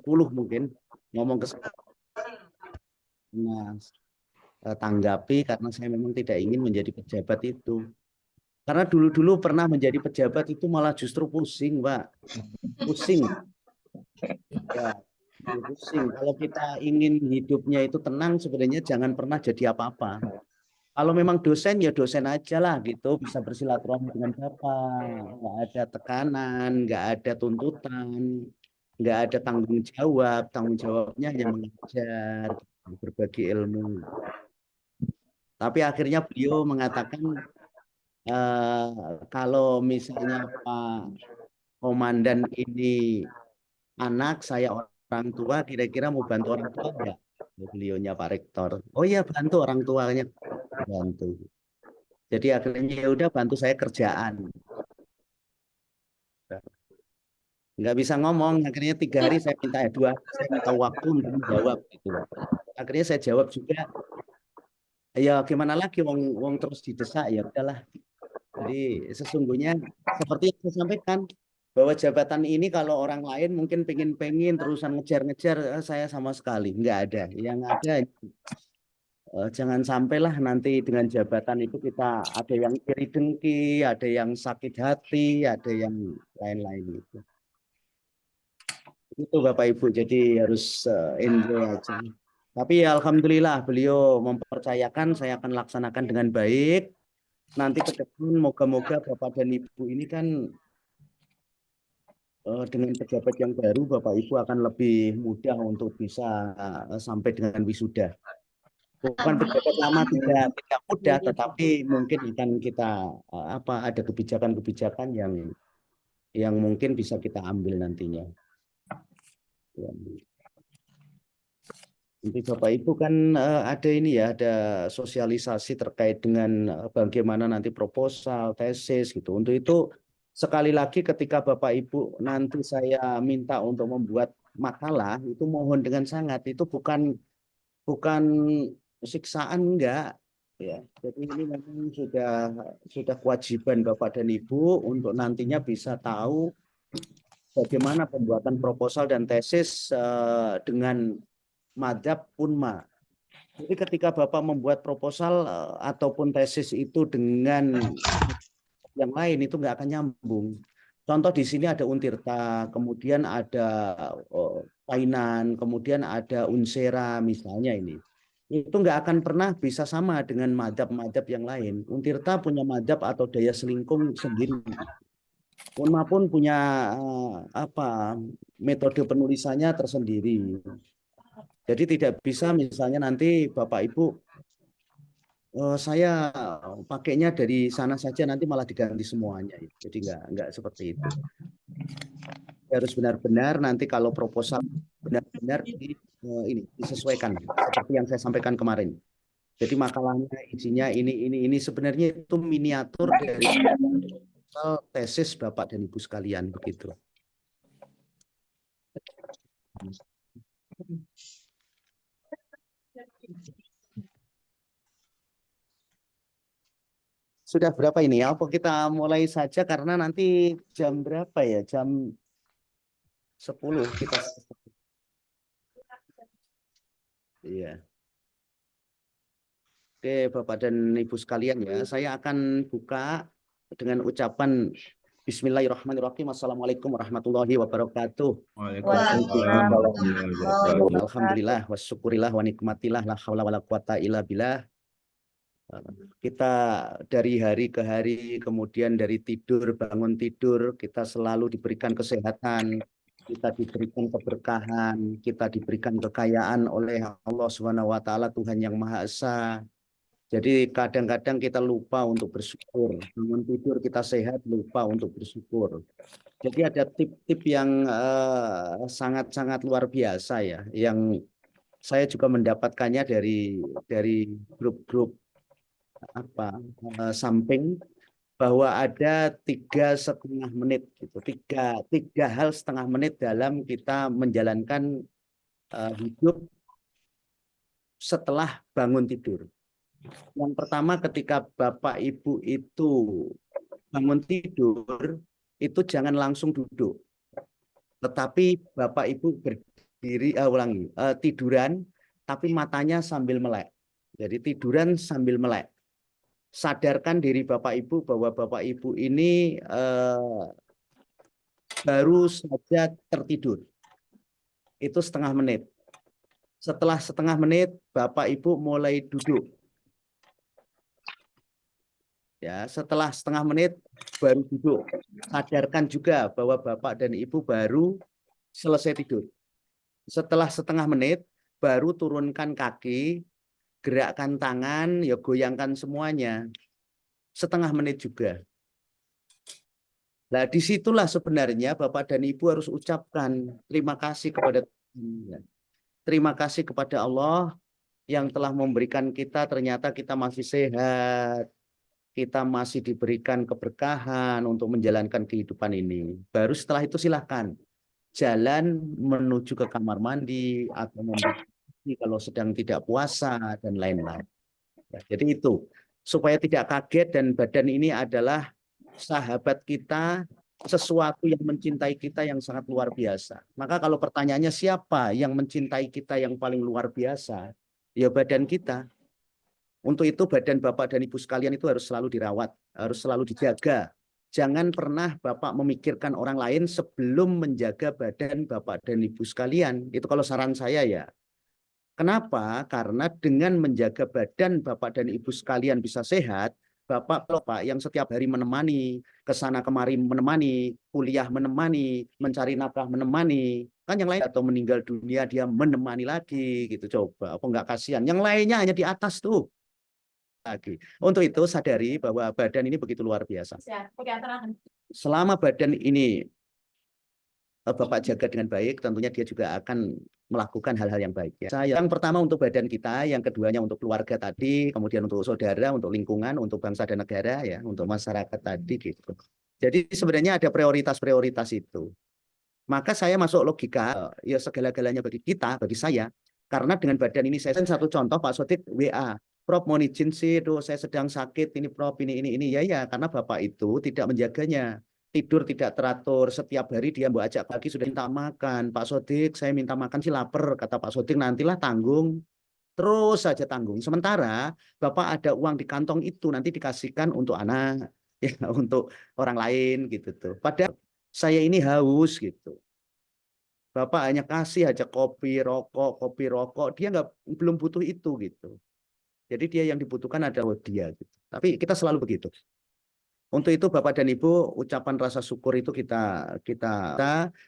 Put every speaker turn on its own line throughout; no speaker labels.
10 mungkin ngomong ke saya. Nah, tanggapi karena saya memang tidak ingin menjadi pejabat itu. Karena dulu-dulu pernah menjadi pejabat itu malah justru pusing, Pak. Pusing. Ya, pusing. Kalau kita ingin hidupnya itu tenang, sebenarnya jangan pernah jadi apa-apa. Kalau memang dosen, ya dosen aja lah gitu. Bisa bersilaturahmi dengan Bapak. Nggak ada tekanan, nggak ada tuntutan, nggak ada tanggung jawab. Tanggung jawabnya hanya mengajar, berbagi ilmu. Tapi akhirnya beliau mengatakan, kalau misalnya Pak Komandan ini anak, saya orang tua, kira-kira mau bantu orang tua enggak? Beliaunya Pak Rektor. Oh iya, bantu orang tuanya, bantu. Jadi akhirnya ya udah bantu saya kerjaan. Nggak bisa ngomong, akhirnya 3 hari saya minta, 2 hari saya minta waktu untuk menjawab gitu. Akhirnya saya jawab juga, ya gimana lagi, wong wong terus didesak, ya udahlah. Jadi sesungguhnya seperti yang saya sampaikan, bahwa jabatan ini kalau orang lain mungkin pengen-pengen terusan ngejar-ngejar, saya sama sekali nggak ada. Yang ada, jangan sampailah nanti dengan jabatan itu kita ada yang iri dengki, ada yang sakit hati, ada yang lain-lain itu. Itu Bapak Ibu, jadi harus enjoy aja. Tapi ya alhamdulillah beliau mempercayakan saya akan laksanakan dengan baik. Nanti ke depan moga-moga Bapak dan Ibu ini kan, dengan pejabat yang baru, Bapak Ibu akan lebih mudah untuk bisa sampai dengan wisuda. Bukan pejabat lama tidak mudah, tetapi mungkin akan kita ada kebijakan-kebijakan yang mungkin bisa kita ambil nantinya. Ya. Nanti Bapak Ibu kan ada ini ya, ada sosialisasi terkait dengan bagaimana nanti proposal, tesis gitu. Untuk itu sekali lagi ketika Bapak Ibu nanti saya minta untuk membuat makalah, itu mohon dengan sangat, itu bukan bukan siksaan, enggak ya. Jadi ini memang sudah kewajiban Bapak dan Ibu untuk nantinya bisa tahu bagaimana pembuatan proposal dan tesis dengan madhab Unma. Jadi ketika Bapak membuat proposal ataupun tesis itu dengan yang lain, itu nggak akan nyambung. Contoh di sini ada Untirta, kemudian ada Painan, kemudian ada Unsera misalnya ini. Itu nggak akan pernah bisa sama dengan madhab-madhab yang lain. Untirta punya madhab atau daya selingkung sendiri. Unma pun punya metode penulisannya tersendiri. Jadi tidak bisa misalnya nanti Bapak Ibu, saya pakainya dari sana saja nanti malah diganti semuanya. Jadi nggak seperti itu. Harus benar-benar nanti kalau proposal benar-benar ini disesuaikan seperti yang saya sampaikan kemarin. Jadi makalahnya isinya ini sebenarnya itu miniatur dari tesis Bapak dan Ibu sekalian begitu. Sudah berapa ini? Apa kita mulai saja karena nanti jam berapa ya? Jam 10 kita. Iya. Oke, Bapak dan Ibu sekalian ya, saya akan buka dengan ucapan Bismillahirrahmanirrahim. Assalamualaikum warahmatullahi wabarakatuh.
Waalaikumsalam warahmatullahi wabarakatuh.
Alhamdulillah, wasyukurillah, wa nikmatillah, la haula wala quwata illa billah. Kita dari hari ke hari, kemudian dari tidur, bangun tidur, kita selalu diberikan kesehatan, kita diberikan keberkahan, kita diberikan kekayaan oleh Allah Subhanahu wa taala, Tuhan yang Maha Esa. Jadi kadang-kadang kita lupa untuk bersyukur. Bangun tidur kita sehat, lupa untuk bersyukur. Jadi ada tip-tip yang sangat-sangat luar biasa ya, yang saya juga mendapatkannya dari grup-grup samping, bahwa ada 3,5 menit gitu, tiga hal setengah menit dalam kita menjalankan hidup setelah bangun tidur. Yang pertama, ketika Bapak Ibu itu bangun tidur, itu jangan langsung duduk. tetapi Bapak Ibu berdiri, tiduran, tapi matanya sambil melek. Jadi tiduran sambil melek. Sadarkan diri Bapak Ibu bahwa Bapak Ibu ini baru saja tertidur. Itu setengah menit. Setelah setengah menit, Bapak Ibu mulai duduk. Ya, setelah setengah menit baru duduk. Sadarkan juga bahwa Bapak dan Ibu baru selesai tidur. Setelah setengah menit, baru turunkan kaki, gerakkan tangan, ya goyangkan semuanya. Setengah menit juga. Nah, disitulah sebenarnya Bapak dan Ibu harus ucapkan terima kasih kepada Tuhan. Terima kasih kepada Allah yang telah memberikan kita, ternyata kita masih sehat. Kita masih diberikan keberkahan untuk menjalankan kehidupan ini. Baru setelah itu silahkan jalan menuju ke kamar mandi atau membersih kalau sedang tidak puasa dan lain-lain. Ya, jadi itu supaya tidak kaget dan badan ini adalah sahabat kita, sesuatu yang mencintai kita yang sangat luar biasa. Maka kalau pertanyaannya siapa yang mencintai kita yang paling luar biasa, ya badan kita. Untuk itu badan Bapak dan Ibu sekalian itu harus selalu dirawat, harus selalu dijaga. Jangan pernah Bapak memikirkan orang lain sebelum menjaga badan Bapak dan Ibu sekalian. Itu kalau saran saya ya. Kenapa? Karena dengan menjaga badan Bapak dan Ibu sekalian bisa sehat, Bapak yang setiap hari menemani, ke sana kemari menemani, kuliah menemani, mencari nafkah menemani, kan yang lain atau meninggal dunia dia menemani lagi gitu. Coba apa enggak kasihan? Yang lainnya hanya di atas tuh. Lagi. Untuk itu sadari bahwa badan ini begitu luar biasa. Selama badan ini Bapak jaga dengan baik, tentunya dia juga akan melakukan hal-hal yang baik. Ya. Yang pertama untuk badan kita, yang keduanya untuk keluarga tadi, kemudian untuk saudara, untuk lingkungan, untuk bangsa dan negara, ya, untuk masyarakat tadi gitu. Jadi sebenarnya ada prioritas-prioritas itu. Maka saya masuk logika, ya segala-galanya bagi kita, bagi saya, karena dengan badan ini saya satu contoh Pak Sodik WA. Prof mohon izin sih, saya sedang sakit, ini Prof, ini. Ya, karena Bapak itu tidak menjaganya. Tidur tidak teratur, setiap hari dia mau ajak pagi sudah minta makan. Pak Sodik, saya minta makan sih lapar, kata Pak Sodik, nantilah tanggung. Terus saja tanggung. Sementara Bapak ada uang di kantong itu, nanti dikasihkan untuk anak, ya, untuk orang lain gitu tuh. Padahal saya ini haus gitu. Bapak hanya kasih aja kopi, rokok, dia belum butuh itu gitu. Jadi dia yang dibutuhkan adalah dia. Gitu. Tapi kita selalu begitu. Untuk itu Bapak dan Ibu, ucapan rasa syukur itu kita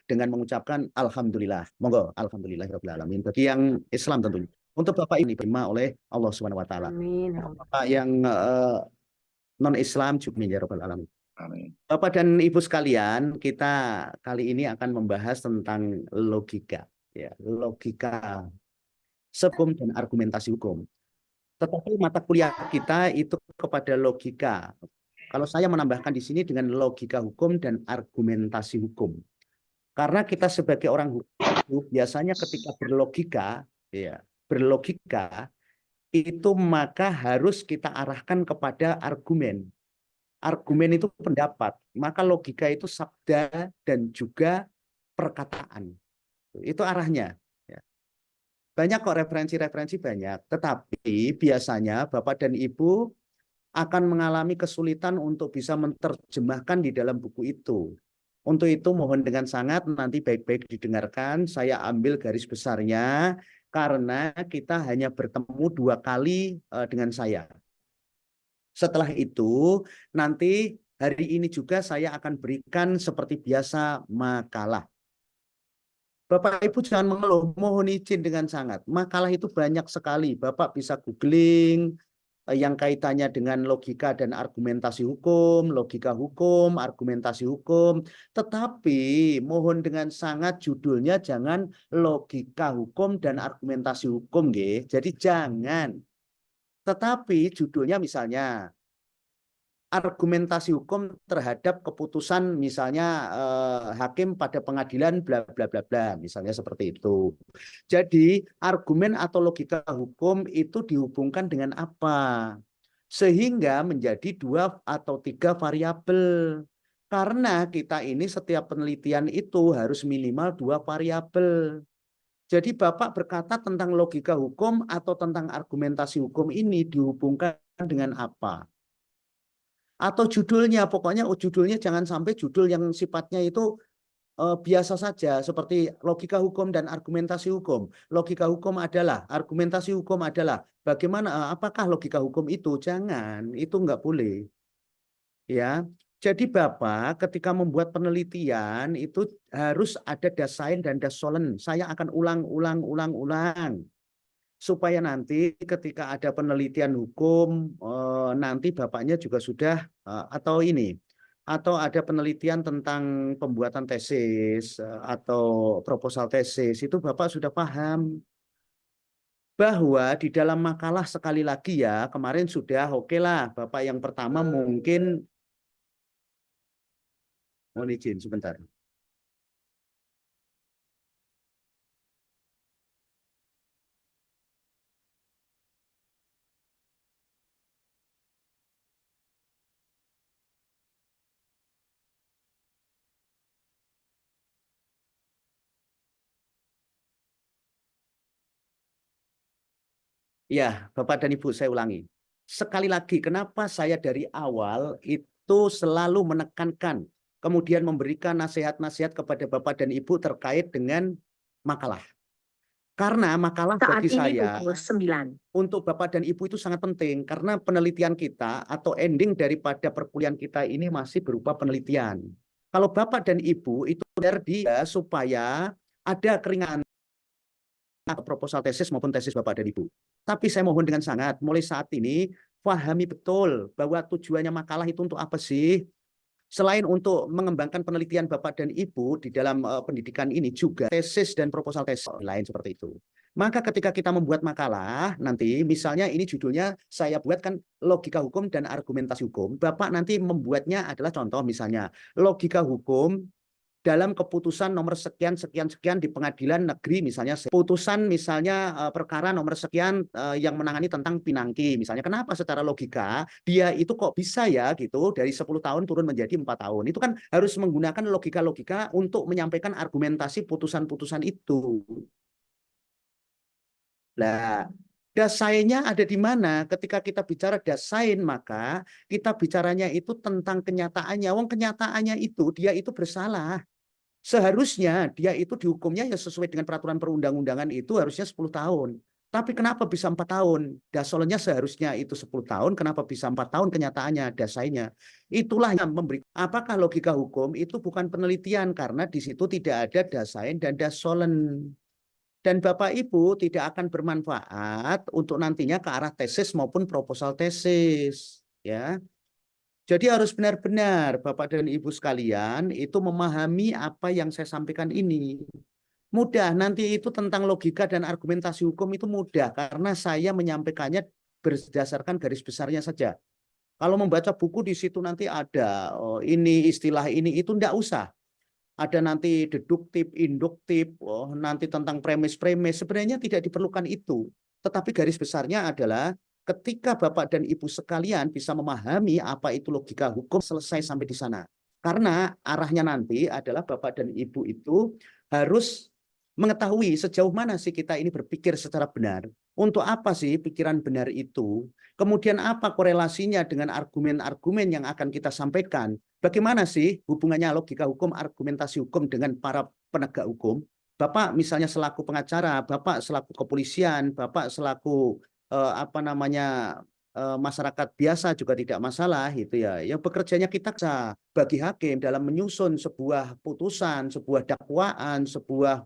dengan mengucapkan Alhamdulillah. Monggo, Alhamdulillahirrahmanirrahim. Bagi yang Islam tentunya. Untuk Bapak ini diterima oleh Allah Subhanahu Wa Taala. Bapak yang non-Islam juga ya Rabbal Alamin. Amin. Bapak dan Ibu sekalian, kita kali ini akan membahas tentang logika. Ya, logika hukum dan argumentasi hukum. Tetapi mata kuliah kita itu kepada logika. Kalau saya menambahkan di sini dengan logika hukum dan argumentasi hukum. Karena kita sebagai orang hukum biasanya ketika berlogika itu maka harus kita arahkan kepada argumen. Argumen itu pendapat, maka logika itu sabda dan juga perkataan. Itu arahnya. Banyak kok referensi-referensi banyak, tetapi biasanya Bapak dan Ibu akan mengalami kesulitan untuk bisa menerjemahkan di dalam buku itu. Untuk itu mohon dengan sangat nanti baik-baik didengarkan, saya ambil garis besarnya karena kita hanya bertemu 2 kali dengan saya. Setelah itu nanti hari ini juga saya akan berikan seperti biasa makalah. Bapak Ibu jangan mengeluh, mohon izin dengan sangat. Makalah itu banyak sekali. Bapak bisa googling yang kaitannya dengan logika dan argumentasi hukum, logika hukum, argumentasi hukum. Tetapi mohon dengan sangat judulnya jangan logika hukum dan argumentasi hukum, nggih. Jadi jangan. Tetapi judulnya misalnya argumentasi hukum terhadap keputusan misalnya hakim pada pengadilan bla bla bla bla misalnya seperti itu. Jadi argumen atau logika hukum itu dihubungkan dengan apa? Sehingga menjadi 2 atau 3 variabel. Karena kita ini setiap penelitian itu harus minimal 2 variabel. Jadi Bapak berkata tentang logika hukum atau tentang argumentasi hukum ini dihubungkan dengan apa? Atau judulnya, pokoknya judulnya jangan sampai judul yang sifatnya itu biasa saja, seperti logika hukum dan argumentasi hukum. Logika hukum adalah, argumentasi hukum adalah, bagaimana, apakah logika hukum itu? Jangan, itu nggak boleh. Ya, jadi Bapak ketika membuat penelitian itu harus ada dasain dan dasolen. Saya akan ulang supaya nanti ketika ada penelitian hukum nanti Bapaknya juga sudah atau ada penelitian tentang pembuatan tesis atau proposal tesis itu Bapak sudah paham bahwa di dalam makalah sekali lagi ya kemarin sudah oke lah Bapak yang pertama mungkin mohon izin sebentar. Ya, Bapak dan Ibu, saya ulangi. Sekali lagi, kenapa saya dari awal itu selalu menekankan, kemudian memberikan nasihat-nasihat kepada Bapak dan Ibu terkait dengan makalah. Karena makalah
Saat
bagi
ini
saya,
pukul 9.
untuk Bapak dan Ibu itu sangat penting, karena penelitian kita atau ending daripada perkuliahan kita ini masih berupa penelitian. Kalau Bapak dan Ibu itu benar dia supaya ada keringanan proposal tesis maupun tesis Bapak dan Ibu. Tapi saya mohon dengan sangat, mulai saat ini pahami betul bahwa tujuannya makalah itu untuk apa sih? Selain untuk mengembangkan penelitian Bapak dan Ibu di dalam pendidikan ini juga tesis dan proposal tesis lain seperti itu. Maka ketika kita membuat makalah, nanti misalnya ini judulnya saya buatkan logika hukum dan argumentasi hukum. Bapak nanti membuatnya adalah contoh misalnya logika hukum dalam keputusan nomor sekian sekian sekian di pengadilan negeri misalnya putusan misalnya perkara nomor sekian yang menangani tentang Pinangki misalnya kenapa secara logika dia itu kok bisa ya gitu dari 10 tahun turun menjadi 4 tahun itu kan harus menggunakan logika-logika untuk menyampaikan argumentasi putusan-putusan itu. Nah, dasainnya ada di mana? Ketika kita bicara dasain, maka kita bicaranya itu tentang kenyataannya. Wong kenyataannya itu dia itu bersalah. Seharusnya dia itu dihukumnya ya sesuai dengan peraturan perundang-undangan itu harusnya 10 tahun. Tapi kenapa bisa 4 tahun? Dasolnya seharusnya itu 10 tahun, kenapa bisa 4 tahun kenyataannya, dasainya. Itulah yang memberi. Apakah logika hukum itu bukan penelitian karena di situ tidak ada dasain dan dasolen. Dan Bapak Ibu tidak akan bermanfaat untuk nantinya ke arah tesis maupun proposal tesis. Ya. Jadi harus benar-benar Bapak dan Ibu sekalian itu memahami apa yang saya sampaikan ini. Mudah, nanti itu tentang logika dan argumentasi hukum itu mudah karena saya menyampaikannya berdasarkan garis besarnya saja. Kalau membaca buku di situ nanti ada ini istilah ini itu enggak usah. Ada nanti deduktif, induktif, nanti tentang premis-premis. Sebenarnya tidak diperlukan itu. Tetapi garis besarnya adalah ketika Bapak dan Ibu sekalian bisa memahami apa itu logika hukum selesai sampai di sana. Karena arahnya nanti adalah Bapak dan Ibu itu harus mengetahui sejauh mana sih kita ini berpikir secara benar. Untuk apa sih pikiran benar itu? Kemudian apa korelasinya dengan argumen-argumen yang akan kita sampaikan? Bagaimana sih hubungannya logika hukum, argumentasi hukum dengan para penegak hukum? Bapak misalnya selaku pengacara, Bapak selaku kepolisian, Bapak selaku masyarakat biasa juga tidak masalah gitu ya. Yang bekerjanya kita bagi hakim dalam menyusun sebuah putusan, sebuah dakwaan, sebuah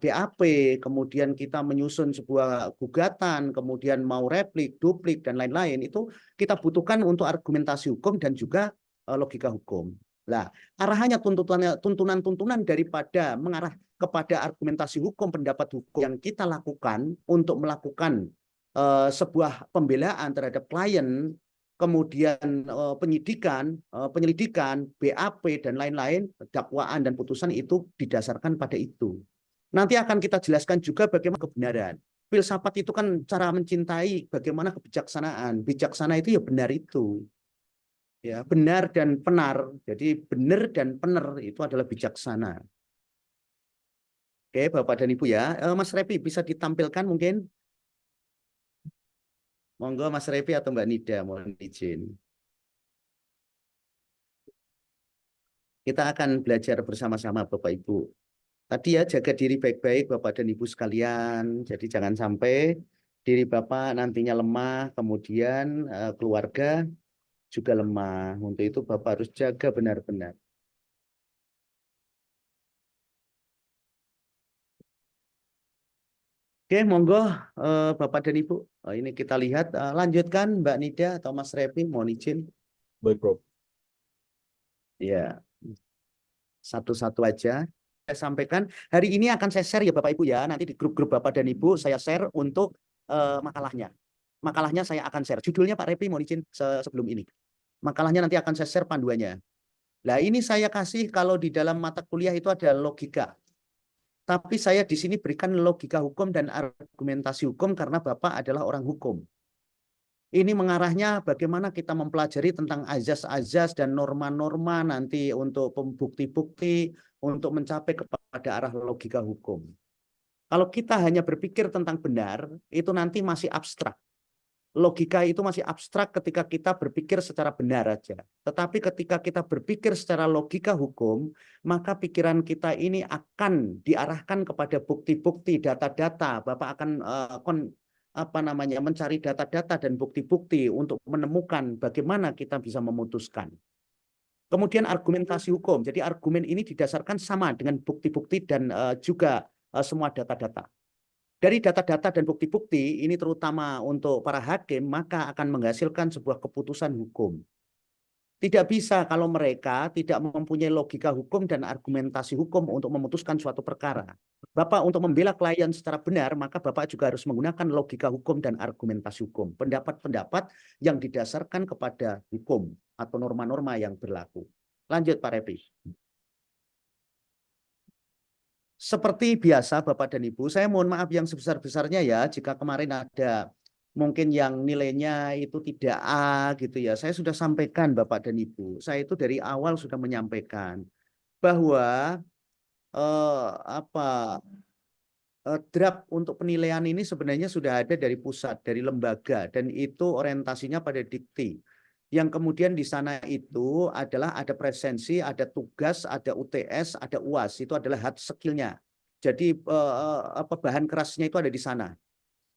BAP, kemudian kita menyusun sebuah gugatan, kemudian mau replik, duplik dan lain-lain itu kita butuhkan untuk argumentasi hukum dan juga logika hukum. Nah, arahannya tuntunan-tuntunan daripada mengarah kepada argumentasi hukum, pendapat hukum yang kita lakukan untuk melakukan sebuah pembelaan terhadap klien, kemudian penyelidikan, BAP dan lain-lain, dakwaan dan putusan itu didasarkan pada itu. Nanti akan kita jelaskan juga bagaimana kebenaran. Filsafat itu kan cara mencintai, bagaimana kebijaksanaan. Bijaksana itu ya benar itu. Ya, benar dan benar. Jadi benar dan benar itu adalah bijaksana. Oke, Bapak dan Ibu ya. Mas Repi bisa ditampilkan mungkin? Monggo Mas Repi atau Mbak Nida, mohon izin. Kita akan belajar bersama-sama Bapak Ibu. Tadi ya jaga diri baik-baik Bapak dan Ibu sekalian. Jadi jangan sampai diri Bapak nantinya lemah, kemudian keluarga juga lemah. Untuk itu Bapak harus jaga benar-benar. Oke, monggo Bapak dan Ibu. Ini kita lihat. Lanjutkan Mbak Nida atau Mas Repi, mohon izin.
Baik, Prof.
Ya, satu-satu aja. Saya sampaikan, hari ini akan saya share ya Bapak Ibu ya. Nanti di grup-grup Bapak dan Ibu saya share untuk makalahnya. Makalahnya saya akan share. Judulnya Pak Repi, mohon izin sebelum ini. Makalahnya nanti akan saya share panduannya. Nah, ini saya kasih kalau di dalam mata kuliah itu ada logika. Tapi saya di sini berikan logika hukum dan argumentasi hukum karena Bapak adalah orang hukum. Ini mengarahnya bagaimana kita mempelajari tentang azas-azas dan norma-norma nanti untuk bukti-bukti untuk mencapai kepada arah logika hukum. Kalau kita hanya berpikir tentang benar, itu nanti masih abstrak. Logika itu masih abstrak ketika kita berpikir secara benar aja. Tetapi ketika kita berpikir secara logika hukum, maka pikiran kita ini akan diarahkan kepada bukti-bukti, data-data. Bapak akan mencari data-data dan bukti-bukti untuk menemukan bagaimana kita bisa memutuskan. Kemudian argumentasi hukum. Jadi argumen ini didasarkan sama dengan bukti-bukti dan juga semua data-data. Dari data-data dan bukti-bukti ini terutama untuk para hakim maka akan menghasilkan sebuah keputusan hukum. Tidak bisa kalau mereka tidak mempunyai logika hukum dan argumentasi hukum untuk memutuskan suatu perkara. Bapak untuk membela klien secara benar maka Bapak juga harus menggunakan logika hukum dan argumentasi hukum. Pendapat-pendapat yang didasarkan kepada hukum atau norma-norma yang berlaku. Lanjut Pak Repi. Seperti biasa Bapak dan Ibu, saya mohon maaf yang sebesar-besarnya ya jika kemarin ada mungkin yang nilainya itu tidak A gitu ya. Saya sudah sampaikan Bapak dan Ibu. Saya itu dari awal sudah menyampaikan bahwa draft untuk penilaian ini sebenarnya sudah ada dari pusat, dari lembaga dan itu orientasinya pada dikti. Yang kemudian di sana itu adalah ada presensi, ada tugas, ada UTS, ada UAS. Itu adalah hard skill-nya. Jadi bahan kerasnya itu ada di sana.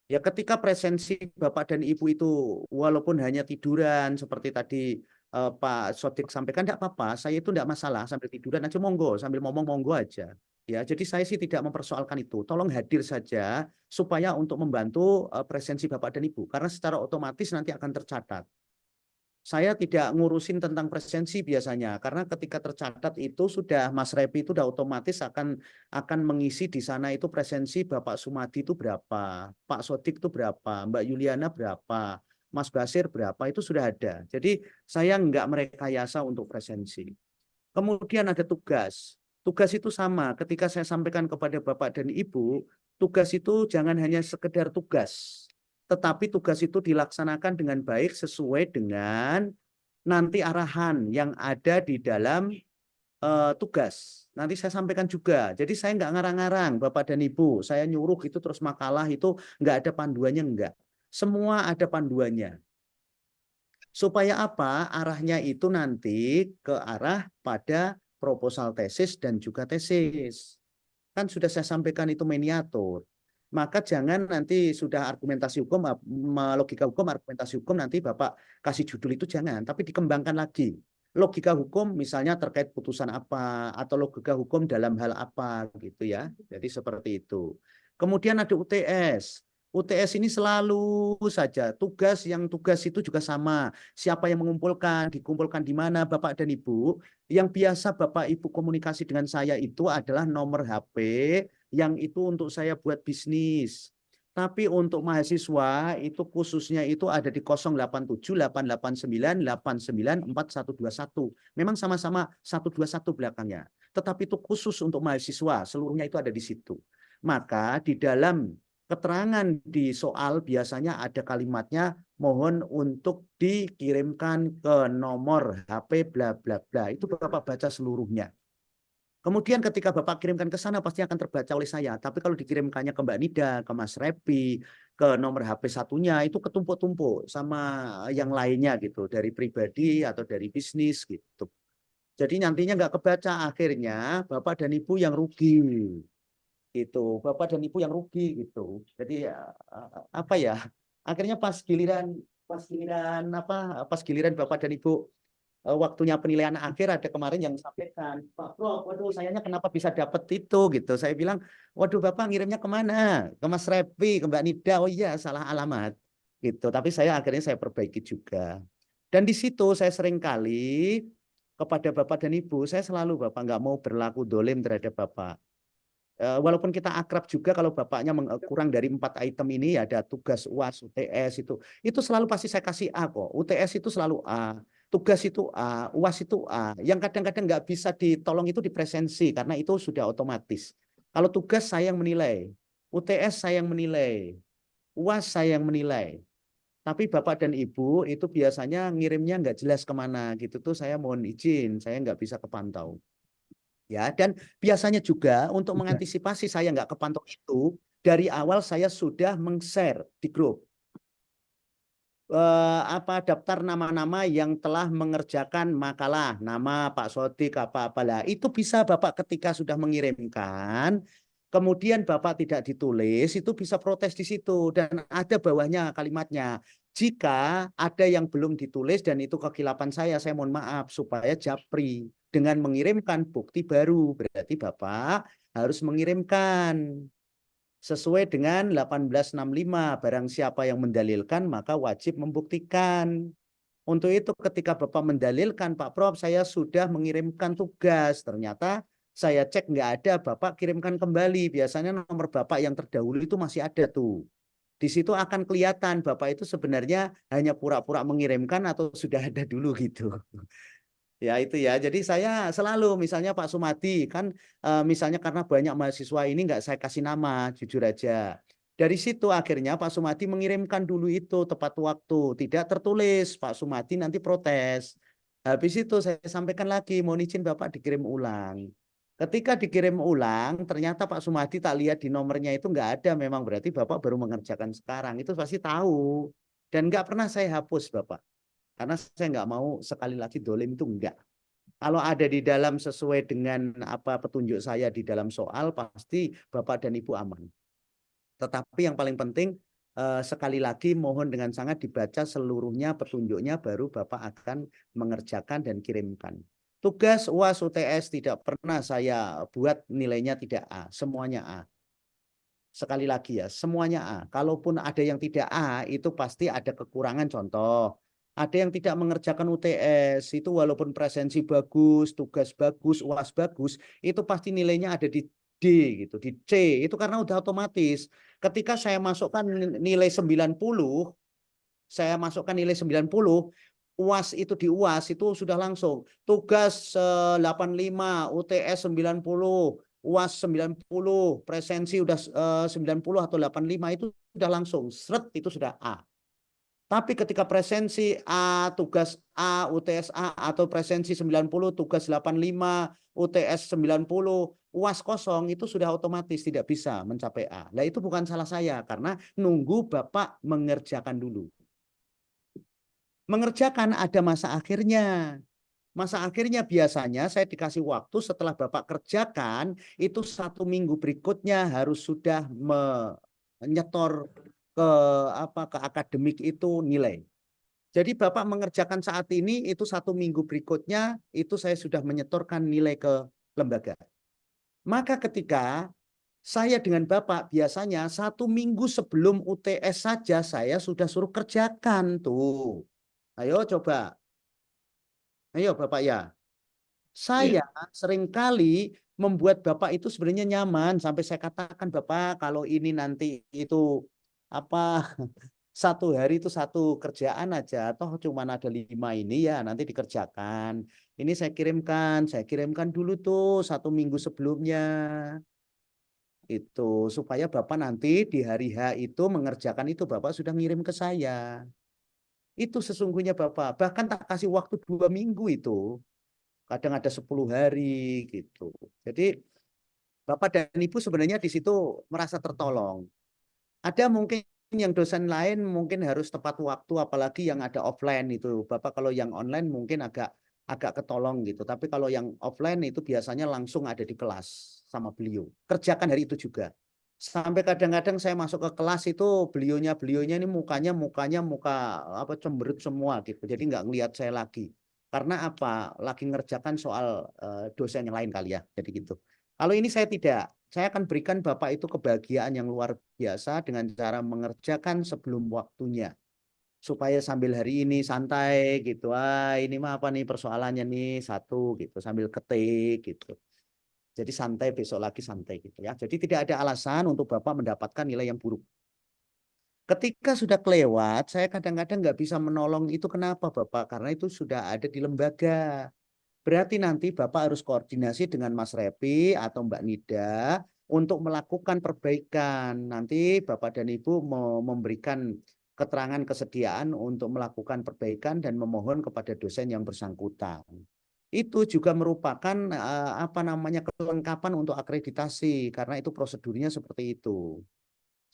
Ya ketika presensi Bapak dan Ibu itu walaupun hanya tiduran seperti tadi Pak Sodik sampaikan, tidak apa-apa. Saya itu tidak masalah sambil tiduran aja monggo, sambil ngomong monggo aja. Ya, jadi saya sih tidak mempersoalkan itu. Tolong hadir saja supaya untuk membantu presensi Bapak dan Ibu. Karena secara otomatis nanti akan tercatat. Saya tidak ngurusin tentang presensi biasanya karena ketika tercatat itu sudah Mas Repi itu sudah otomatis akan mengisi di sana itu presensi Bapak Sumadi itu berapa, Pak Sodik itu berapa, Mbak Yuliana berapa, Mas Basir berapa itu sudah ada. Jadi saya enggak merekayasa untuk presensi. Kemudian ada tugas. Tugas itu sama ketika saya sampaikan kepada Bapak dan Ibu, tugas itu jangan hanya sekedar tugas. Tetapi tugas itu dilaksanakan dengan baik sesuai dengan nanti arahan yang ada di dalam tugas. Nanti saya sampaikan juga. Jadi saya nggak ngarang-ngarang Bapak dan Ibu. Saya nyuruh itu terus makalah itu nggak ada panduannya, nggak. Semua ada panduannya. Supaya apa? Arahnya itu nanti ke arah pada proposal tesis dan juga tesis. Kan sudah saya sampaikan itu miniatur. Maka jangan nanti sudah argumentasi hukum, logika hukum, argumentasi hukum nanti Bapak kasih judul itu jangan, tapi dikembangkan lagi. Logika hukum misalnya terkait putusan apa, atau logika hukum dalam hal apa gitu ya. Jadi seperti itu. Kemudian ada UTS. UTS ini selalu saja tugas itu juga sama. Siapa yang mengumpulkan, dikumpulkan di mana Bapak dan Ibu. Yang biasa Bapak Ibu komunikasi dengan saya itu adalah nomor HP yang itu untuk saya buat bisnis. Tapi untuk mahasiswa itu khususnya itu ada di 087889894121. Memang sama-sama 121 belakangnya. Tetapi itu khusus untuk mahasiswa, seluruhnya itu ada di situ. Maka di dalam keterangan di soal biasanya ada kalimatnya mohon untuk dikirimkan ke nomor HP bla bla bla. Itu Bapak baca seluruhnya. Kemudian ketika Bapak kirimkan ke sana pasti akan terbaca oleh saya. Tapi kalau dikirimkannya ke Mbak Nida, ke Mas Repi, ke nomor HP satunya itu ketumpuk-tumpuk sama yang lainnya gitu. Dari pribadi atau dari bisnis gitu. Jadi nantinya nggak kebaca. Akhirnya Bapak dan Ibu yang rugi. Gitu. Bapak dan Ibu yang rugi gitu. Jadi apa ya? Akhirnya pas giliran Bapak dan Ibu waktunya penilaian akhir ada kemarin yang sampaikan, Pak Prof, waduh sayanya kenapa bisa dapat itu gitu. Saya bilang, waduh Bapak ngirimnya kemana? Ke Mas Repi, ke Mbak Nida. Oh iya salah alamat gitu. Tapi akhirnya saya perbaiki juga. Dan di situ saya sering kali kepada Bapak dan Ibu, saya selalu Bapak nggak mau berlaku dolim terhadap Bapak. Walaupun kita akrab juga kalau bapaknya kurang dari 4 item ini ada tugas UAS, UTS itu selalu pasti saya kasih A kok. UTS itu selalu A, tugas itu A, UAS itu A. Yang kadang-kadang nggak bisa ditolong itu di presensi karena itu sudah otomatis. Kalau tugas saya yang menilai, UTS saya yang menilai, UAS saya yang menilai. Tapi Bapak dan Ibu itu biasanya ngirimnya nggak jelas kemana gitu tuh saya mohon izin, saya nggak bisa kepantau. Ya, dan biasanya juga untuk mengantisipasi saya nggak kepantau itu, dari awal saya sudah meng-share di grup daftar nama-nama yang telah mengerjakan makalah, nama Pak Sodik apa-apalah. Itu bisa Bapak ketika sudah mengirimkan, kemudian Bapak tidak ditulis, itu bisa protes di situ dan ada bawahnya kalimatnya. Jika ada yang belum ditulis dan itu kekilapan saya mohon maaf supaya japri dengan mengirimkan bukti baru. Berarti Bapak harus mengirimkan sesuai dengan 1865. Barang siapa yang mendalilkan maka wajib membuktikan. Untuk itu ketika Bapak mendalilkan, Pak Prof, saya sudah mengirimkan tugas. Ternyata saya cek nggak ada, Bapak kirimkan kembali. Biasanya nomor Bapak yang terdahulu itu masih ada tuh. Di situ akan kelihatan Bapak itu sebenarnya hanya pura-pura mengirimkan atau sudah ada dulu gitu. Ya itu ya. Jadi saya selalu misalnya Pak Sumadi kan misalnya karena banyak mahasiswa ini nggak saya kasih nama, jujur aja. Dari situ akhirnya Pak Sumadi mengirimkan dulu itu tepat waktu, tidak tertulis. Pak Sumadi nanti protes. Habis itu saya sampaikan lagi, mohon izin Bapak dikirim ulang. Ketika dikirim ulang, ternyata Pak Sumadi tak lihat di nomornya itu nggak ada, memang berarti Bapak baru mengerjakan sekarang. Itu pasti tahu. Dan nggak pernah saya hapus Bapak. Karena saya nggak mau sekali lagi dolim itu enggak. Kalau ada di dalam sesuai dengan apa petunjuk saya di dalam soal, pasti Bapak dan Ibu aman. Tetapi yang paling penting, sekali lagi mohon dengan sangat dibaca seluruhnya petunjuknya, baru Bapak akan mengerjakan dan kirimkan. Tugas UAS UTS tidak pernah saya buat nilainya tidak A, semuanya A. Sekali lagi ya, semuanya A. Kalaupun ada yang tidak A, itu pasti ada kekurangan. Contoh, ada yang tidak mengerjakan UTS, itu walaupun presensi bagus, tugas bagus, UAS bagus, itu pasti nilainya ada di D gitu, di C. Itu karena udah otomatis. Ketika saya masukkan nilai 90, saya masukkan nilai 90, UAS itu di UAS itu sudah langsung. Tugas 85, UTS 90, UAS 90, presensi udah 90 atau 85 itu sudah langsung. Seret itu sudah A. Tapi ketika presensi A, tugas A, UTS A, atau presensi 90, tugas 85, UTS 90, UAS kosong, itu sudah otomatis tidak bisa mencapai A. Nah itu bukan salah saya, karena nunggu Bapak mengerjakan dulu. Mengerjakan ada masa akhirnya. Masa akhirnya biasanya saya dikasih waktu setelah Bapak kerjakan, itu 1 minggu berikutnya harus sudah menyetor ke akademik itu nilai. Jadi Bapak mengerjakan saat ini, itu 1 minggu berikutnya itu saya sudah menyetorkan nilai ke lembaga. Maka ketika saya dengan Bapak biasanya 1 minggu sebelum UTS saja saya sudah suruh kerjakan tuh. Ayo coba. Ayo Bapak ya. Saya seringkali membuat Bapak itu sebenarnya nyaman sampai saya katakan Bapak kalau ini nanti itu apa 1 hari itu 1 kerjaan aja toh cuma ada 5 ini ya nanti dikerjakan. Ini saya kirimkan dulu tuh 1 minggu sebelumnya. Itu supaya Bapak nanti di hari H itu mengerjakan itu Bapak sudah ngirim ke saya. Itu sesungguhnya Bapak. Bahkan tak kasih waktu 2 minggu itu. Kadang ada 10 hari gitu. Jadi Bapak dan Ibu sebenarnya di situ merasa tertolong. Ada mungkin yang dosen lain mungkin harus tepat waktu, apalagi yang ada offline itu. Bapak kalau yang online mungkin agak ketolong gitu. Tapi kalau yang offline itu biasanya langsung ada di kelas sama beliau. Kerjakan hari itu juga. Sampai kadang-kadang saya masuk ke kelas itu beliaunya ini mukanya muka apa cemberut semua gitu. Jadi nggak ngelihat saya lagi. Karena apa? Lagi ngerjakan soal dosen yang lain kali ya. Jadi gitu. Kalau ini saya tidak. Saya akan berikan Bapak itu kebahagiaan yang luar biasa dengan cara mengerjakan sebelum waktunya. Supaya sambil hari ini santai gitu. Ini mah apa nih persoalannya nih satu gitu. Sambil ketik gitu. Jadi santai, besok lagi santai gitu ya. Jadi tidak ada alasan untuk Bapak mendapatkan nilai yang buruk. Ketika sudah kelewat, saya kadang-kadang nggak bisa menolong itu. Kenapa Bapak? Karena itu sudah ada di lembaga. Berarti nanti Bapak harus koordinasi dengan Mas Repi atau Mbak Nida untuk melakukan perbaikan. Nanti Bapak dan Ibu memberikan keterangan kesediaan untuk melakukan perbaikan dan memohon kepada dosen yang bersangkutan. Itu juga merupakan apa namanya kelengkapan untuk akreditasi karena itu prosedurnya seperti itu.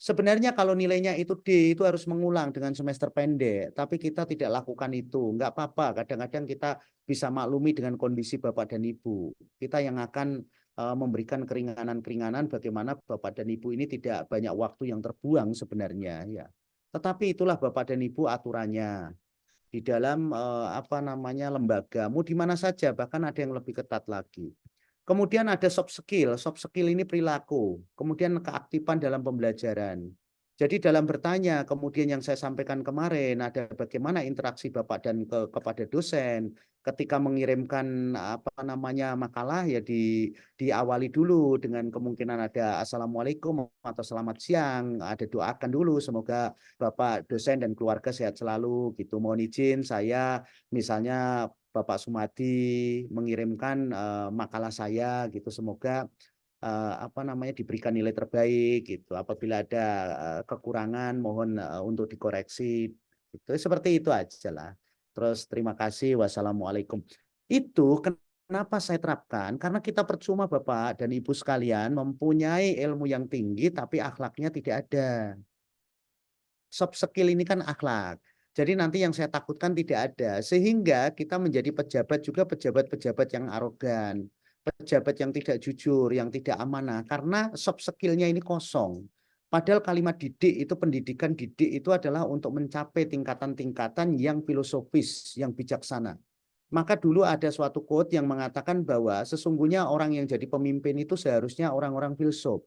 Sebenarnya kalau nilainya itu D, itu harus mengulang dengan semester pendek. Tapi kita tidak lakukan itu. Enggak apa-apa. Kadang-kadang kita bisa maklumi dengan kondisi Bapak dan Ibu. Kita yang akan memberikan keringanan-keringanan bagaimana Bapak dan Ibu ini tidak banyak waktu yang terbuang sebenarnya. Ya. Tetapi itulah Bapak dan Ibu aturannya. Di dalam apa namanya lembaga. Mau di mana saja, bahkan ada yang lebih ketat lagi. Kemudian ada soft skill ini perilaku, kemudian keaktifan dalam pembelajaran. Jadi dalam bertanya, kemudian yang saya sampaikan kemarin ada bagaimana interaksi Bapak dan kepada dosen ketika mengirimkan apa namanya makalah ya diawali dulu dengan kemungkinan ada assalamualaikum atau selamat siang, ada doakan dulu semoga Bapak dosen dan keluarga sehat selalu gitu. Mohon izin saya misalnya Bapak Sumadi mengirimkan makalah saya gitu semoga apa namanya diberikan nilai terbaik gitu apabila ada kekurangan mohon untuk dikoreksi gitu seperti itu aja lah terus terima kasih wassalamualaikum itu kenapa saya terapkan karena kita percuma Bapak dan Ibu sekalian mempunyai ilmu yang tinggi tapi akhlaknya tidak ada. Soft skill ini kan akhlak. Jadi nanti yang saya takutkan tidak ada. Sehingga kita menjadi pejabat juga pejabat-pejabat yang arogan. Pejabat yang tidak jujur, yang tidak amanah. Karena soft skill-nya ini kosong. Padahal kalimat didik itu, pendidikan didik itu adalah untuk mencapai tingkatan-tingkatan yang filosofis, yang bijaksana. Maka dulu ada suatu quote yang mengatakan bahwa sesungguhnya orang yang jadi pemimpin itu seharusnya orang-orang filsuf.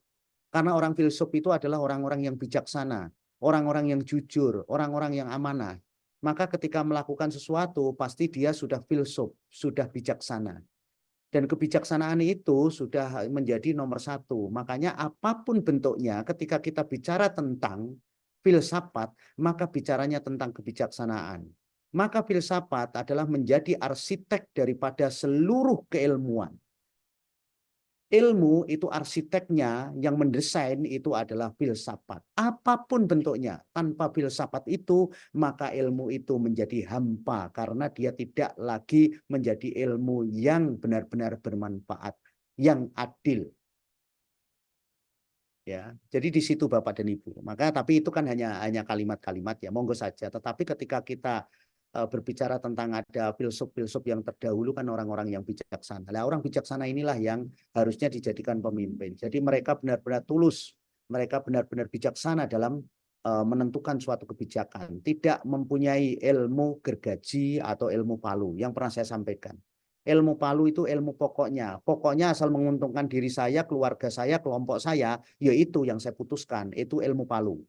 Karena orang filsuf itu adalah orang-orang yang bijaksana, orang-orang yang jujur, orang-orang yang amanah. Maka ketika melakukan sesuatu, pasti dia sudah filsuf, sudah bijaksana. Dan kebijaksanaan itu sudah menjadi nomor satu. Makanya apapun bentuknya, ketika kita bicara tentang filsafat, maka bicaranya tentang kebijaksanaan. Maka filsafat adalah menjadi arsitek daripada seluruh keilmuan. Ilmu itu arsiteknya yang mendesain itu adalah filsafat. Apapun bentuknya, tanpa filsafat itu maka ilmu itu menjadi hampa karena dia tidak lagi menjadi ilmu yang benar-benar bermanfaat, yang adil. Ya, jadi di situ Bapak dan Ibu. Maka tapi itu kan hanya kalimat-kalimat ya, monggo saja. Tetapi ketika kita berbicara tentang ada filsuf-filsuf yang terdahulu kan orang-orang yang bijaksana. Nah, orang bijaksana inilah yang harusnya dijadikan pemimpin. Jadi mereka benar-benar tulus, mereka benar-benar bijaksana dalam menentukan suatu kebijakan, tidak mempunyai ilmu gergaji atau ilmu palu yang pernah saya sampaikan. Ilmu palu itu ilmu pokoknya. Pokoknya asal menguntungkan diri saya, keluarga saya, kelompok saya, yaitu yang saya putuskan, itu ilmu palu.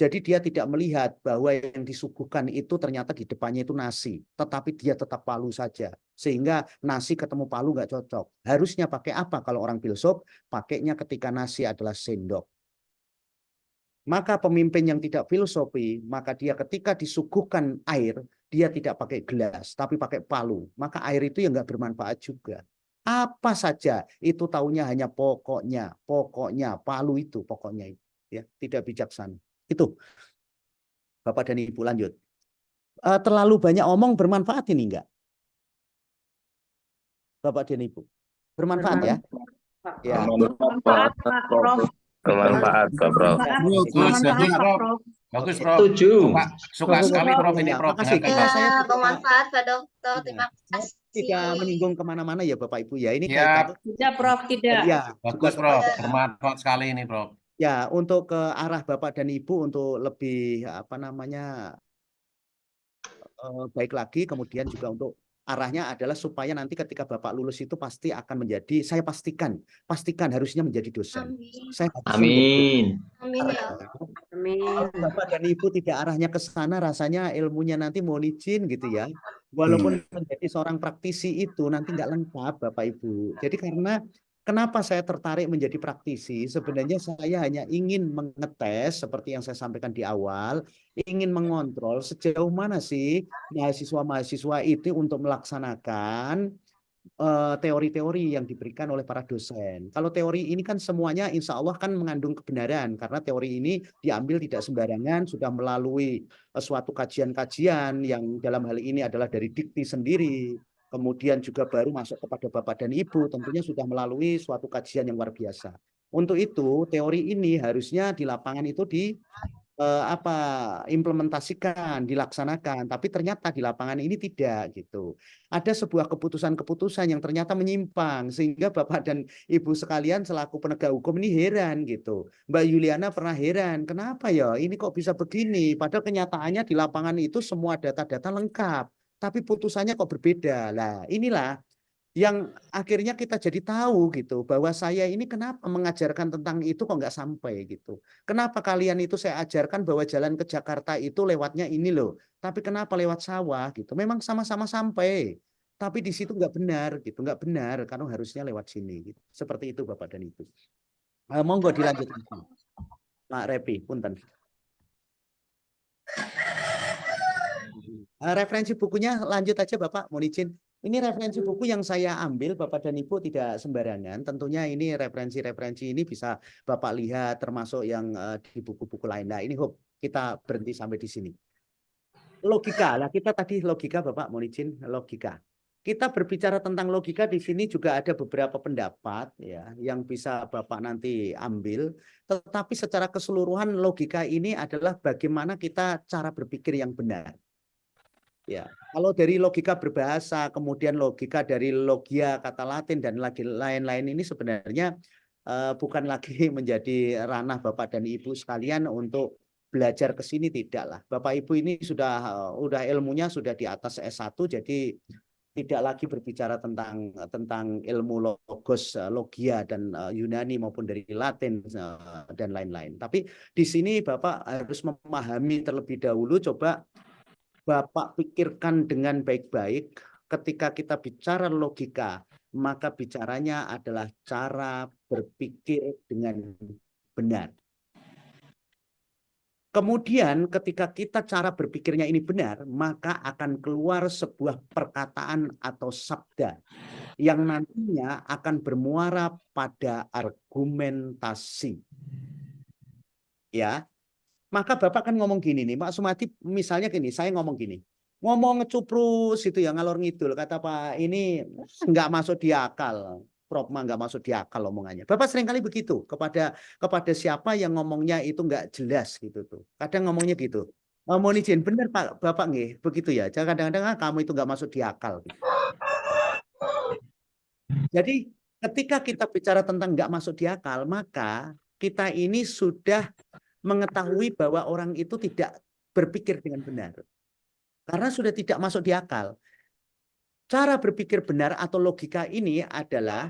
Jadi dia tidak melihat bahwa yang disuguhkan itu ternyata di depannya itu nasi. Tetapi dia tetap palu saja. Sehingga nasi ketemu palu nggak cocok. Harusnya pakai apa kalau orang filsuf? Pakainya ketika nasi adalah sendok. Maka pemimpin yang tidak filosofi, maka dia ketika disuguhkan air, dia tidak pakai gelas, tapi pakai palu. Maka air itu yang nggak bermanfaat juga. Apa saja itu taunya hanya pokoknya, Palu itu pokoknya itu, ya, tidak bijaksana. Itu Bapak dan Ibu lanjut. Terlalu banyak omong bermanfaat ini enggak? Bapak dan Ibu. Bermanfaat ya? Ya.
Bermanfaat, Pak Prof.
Bermanfaat, Pak Prof.
Bermanfaat, Pak Prof.
Bagus,
Oke.
Prof.
Setuju.
Suka sekali, Prof, ini,
Ya,
Prof,
makasih.
dengan
Karena
Bapak.
saya tidak,
bermanfaat Pak Dokter.
ya,
Terima
saya
kasih.
tidak menyinggung kemana-mana ya Bapak Ibu ya. Ini
Siap.
kaitannya.
Tidak, Prof, tidak.
Ya,
Bagus,
juga
Prof.
kepada,
Bermanfaat sekali ini, Prof.
ya, untuk ke arah Bapak dan Ibu untuk lebih apa namanya baik lagi, kemudian juga untuk arahnya adalah supaya nanti ketika Bapak lulus itu pasti akan menjadi, saya pastikan harusnya menjadi dosen.
Amin.
Saya harusnya menjadi dosen.
Amin ya.
Amin.
Kalau Bapak dan Ibu tidak arahnya ke sana, rasanya ilmunya nanti mohon izin gitu ya. Walaupun menjadi seorang praktisi itu nanti nggak lengkap Bapak Ibu. Jadi karena kenapa saya tertarik menjadi praktisi? Sebenarnya saya hanya ingin mengetes seperti yang saya sampaikan di awal, ingin mengontrol sejauh mana sih mahasiswa-mahasiswa itu untuk melaksanakan teori-teori yang diberikan oleh para dosen. Kalau teori ini kan semuanya insya Allah kan mengandung kebenaran, karena teori ini diambil tidak sembarangan, sudah melalui suatu kajian-kajian yang dalam hal ini adalah dari dikti sendiri, kemudian juga baru masuk kepada Bapak dan Ibu, tentunya sudah melalui suatu kajian yang luar biasa. Untuk itu, teori ini harusnya di lapangan itu implementasikan, dilaksanakan, tapi ternyata di lapangan ini tidak gitu. Ada sebuah keputusan-keputusan yang ternyata menyimpang sehingga Bapak dan Ibu sekalian selaku penegak hukum ini heran gitu. Mbak Yuliana pernah heran, kenapa ya ini kok bisa begini? Padahal kenyataannya di lapangan itu semua data-data lengkap, tapi putusannya kok berbeda. Lah, inilah yang akhirnya kita jadi tahu gitu bahwa saya ini kenapa mengajarkan tentang itu kok nggak sampai gitu. Kenapa kalian itu saya ajarkan bahwa jalan ke Jakarta itu lewatnya ini loh, tapi kenapa lewat sawah gitu. Memang sama-sama sampai, tapi di situ nggak benar gitu, nggak benar karena harusnya lewat sini gitu. Seperti itu Bapak dan Ibu. Monggo dilanjutkan Pak Repi, punten. Referensi bukunya lanjut aja Bapak, mohon izin. Ini referensi buku yang saya ambil Bapak dan Ibu tidak sembarangan. Tentunya ini referensi-referensi ini bisa Bapak lihat termasuk yang di buku-buku lain. Nah ini Hope, kita berhenti sampai di sini. Logika, lah kita tadi logika Bapak, mohon izin logika. Kita berbicara tentang logika di sini juga ada beberapa pendapat ya yang bisa Bapak nanti ambil. Tetapi secara keseluruhan logika ini adalah bagaimana kita cara berpikir yang benar. Ya, kalau dari logika berbahasa, kemudian logika dari logia kata Latin dan lain-lain ini sebenarnya bukan lagi menjadi ranah Bapak dan Ibu sekalian untuk belajar ke sini, tidak lah. Bapak Ibu ini sudah ilmunya sudah di atas S1, jadi tidak lagi berbicara tentang ilmu logos, logia dan Yunani maupun dari Latin dan lain-lain. Tapi di sini Bapak harus memahami terlebih dahulu, coba Bapak pikirkan dengan baik-baik, ketika kita bicara logika, maka bicaranya adalah cara berpikir dengan benar. Kemudian ketika kita cara berpikirnya ini benar, maka akan keluar sebuah perkataan atau sabda yang nantinya akan bermuara pada argumentasi. Ya, maka Bapak kan ngomong gini nih, Pak Sumadi misalnya gini, saya ngomong gini, ngomong ngecuprus itu ya ngalor ngidul, kata Pak ini nggak masuk di akal, Prof mah nggak masuk di akal omongannya. Bapak seringkali begitu kepada siapa yang ngomongnya itu nggak jelas gitu tuh. Kadang ngomongnya gitu. Mohon izin, benar Pak Bapak nggih, begitu ya. Jangan kadang-kadang kamu itu nggak masuk di akal. Gitu. Jadi ketika kita bicara tentang nggak masuk di akal, maka kita ini sudah mengetahui bahwa orang itu tidak berpikir dengan benar. Karena sudah tidak masuk di akal. Cara berpikir benar atau logika ini adalah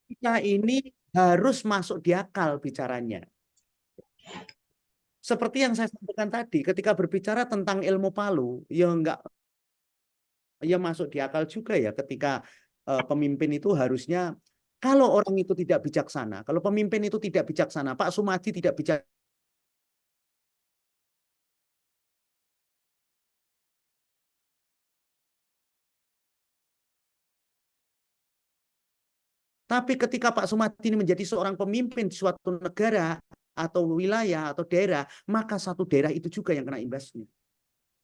kita ini harus masuk di akal bicaranya. Seperti yang saya sampaikan tadi, ketika berbicara tentang ilmu Palu, ya masuk di akal juga ya ketika pemimpin itu harusnya, kalau orang itu tidak bijaksana, kalau pemimpin itu tidak bijaksana, Pak Sumadi tidak bijaksana, Tapi ketika Pak Sumardi ini menjadi seorang pemimpin di suatu negara atau wilayah atau daerah, maka satu daerah itu juga yang kena imbasnya.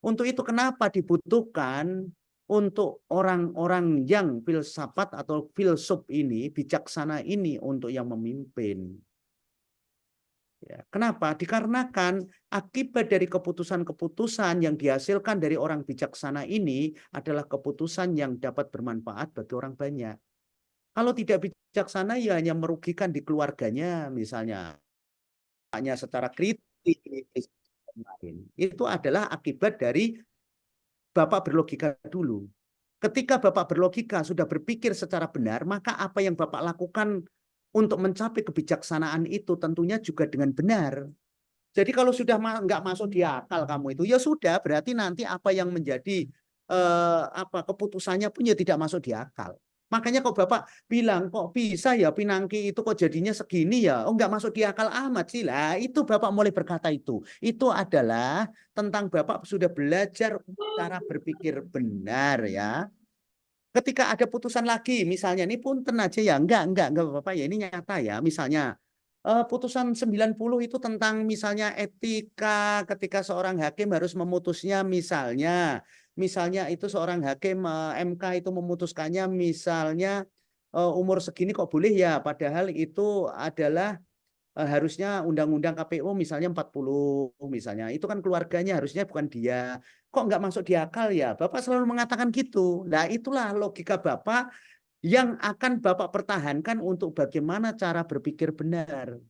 Untuk itu kenapa dibutuhkan untuk orang-orang yang filsafat atau filsuf ini, bijaksana ini untuk yang memimpin. Ya, kenapa? Dikarenakan akibat dari keputusan-keputusan yang dihasilkan dari orang bijaksana ini adalah keputusan yang dapat bermanfaat bagi orang banyak. Kalau tidak bijaksana ya hanya merugikan di keluarganya misalnya, hanya secara kritis. Itu adalah akibat dari Bapak berlogika dulu. Ketika Bapak berlogika sudah berpikir secara benar, maka apa yang Bapak lakukan untuk mencapai kebijaksanaan itu tentunya juga dengan benar. Jadi kalau sudah nggak masuk di akal kamu itu, ya sudah berarti nanti apa yang menjadi keputusannya pun ya tidak masuk di akal. Makanya kok Bapak bilang kok bisa ya Pinangki itu kok jadinya segini ya, oh nggak masuk di akal amat sih lah. Itu Bapak mulai berkata itu adalah tentang Bapak sudah belajar cara berpikir benar ya. Ketika ada putusan lagi, misalnya ini punten aja ya, enggak Bapak ya, ini nyata ya, misalnya putusan 90 itu tentang misalnya etika ketika seorang hakim harus memutusnya misalnya itu seorang hakim MK itu memutuskannya misalnya umur segini kok boleh ya, padahal itu adalah harusnya undang-undang KPU misalnya 40 misalnya. Itu kan keluarganya harusnya bukan dia. Kok nggak masuk di akal ya? Bapak selalu mengatakan gitu. Nah, itulah logika Bapak yang akan Bapak pertahankan untuk bagaimana cara berpikir benar.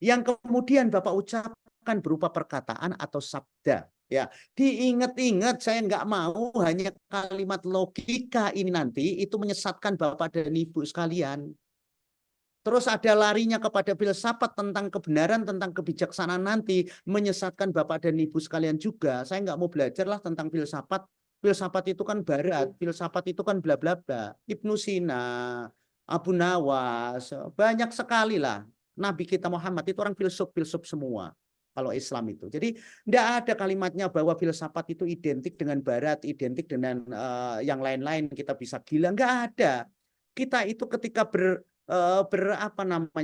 Yang kemudian Bapak ucapkan berupa perkataan atau sabda. Ya, diingat-ingat, saya nggak mau hanya kalimat logika ini nanti itu menyesatkan Bapak dan Ibu sekalian. Terus ada larinya kepada filsafat tentang kebenaran, tentang kebijaksanaan nanti, menyesatkan Bapak dan Ibu sekalian juga. Saya nggak mau belajar lah tentang filsafat. Filsafat itu kan barat, filsafat itu kan bla bla bla. Ibnu Sina, Abu Nawas, banyak sekali lah. Nabi kita Muhammad itu orang filsuf semua. Kalau Islam itu. Jadi tidak ada kalimatnya bahwa filsafat itu identik dengan barat, identik dengan yang lain-lain, kita bisa gila. Nggak ada. Kita itu ketika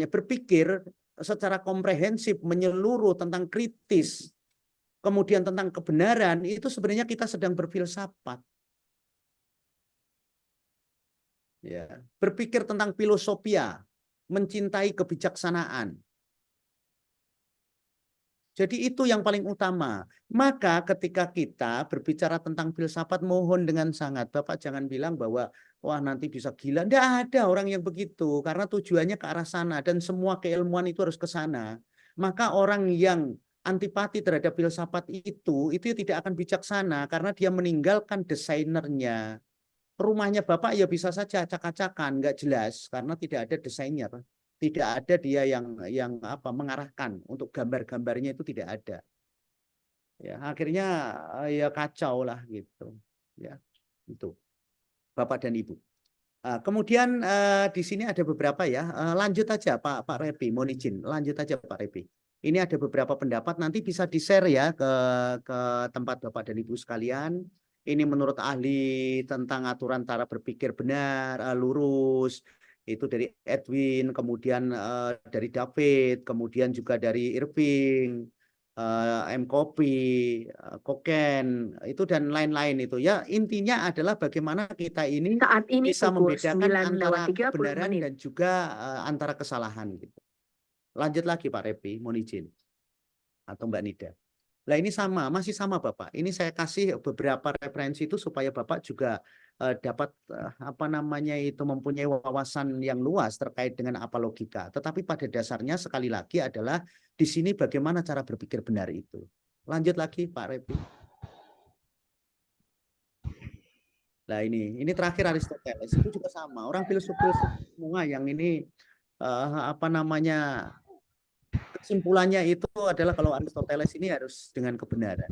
berpikir secara komprehensif, menyeluruh tentang kritis, kemudian tentang kebenaran, itu sebenarnya kita sedang berfilsafat. Ya, berpikir tentang filosofia, mencintai kebijaksanaan. Jadi itu yang paling utama. Maka ketika kita berbicara tentang filsafat, mohon dengan sangat, Bapak jangan bilang bahwa wah nanti bisa gila. Tidak ada orang yang begitu, karena tujuannya ke arah sana dan semua keilmuan itu harus ke sana. Maka orang yang antipati terhadap filsafat itu tidak akan bijaksana karena dia meninggalkan desainernya. Rumahnya Bapak ya bisa saja acak-acakan, nggak jelas karena tidak ada desainnya. Tidak ada dia yang mengarahkan untuk gambar-gambarnya itu tidak ada. Ya, akhirnya ya kacau lah gitu. Ya, itu. Bapak dan Ibu. Kemudian di sini ada beberapa ya. Lanjut aja Pak Repi, mohon izin. Lanjut aja Pak Repi. Ini ada beberapa pendapat, nanti bisa di-share ya ke tempat Bapak dan Ibu sekalian. Ini menurut ahli tentang aturan cara berpikir benar, lurus. Itu dari Edwin, kemudian dari David, kemudian juga dari Irving, M. Kopi, Koken, itu dan lain-lain itu. Ya, intinya adalah bagaimana kita ini
Saat ini
bisa
pukul
membedakan antara
9:30
kebenaran
menit.
dan juga antara kesalahan gitu. Lanjut lagi Pak Repi, mohon izin. Atau Mbak Nida. Nah ini masih sama Bapak. Ini saya kasih beberapa referensi itu supaya Bapak juga dapat mempunyai wawasan yang luas terkait dengan apa logika. Tetapi pada dasarnya sekali lagi adalah di sini bagaimana cara berpikir benar itu. Lanjut lagi Pak Repi. Nah ini terakhir Aristoteles itu juga sama. Orang filsuf semua yang ini kesimpulannya itu adalah kalau Aristoteles ini harus dengan kebenaran.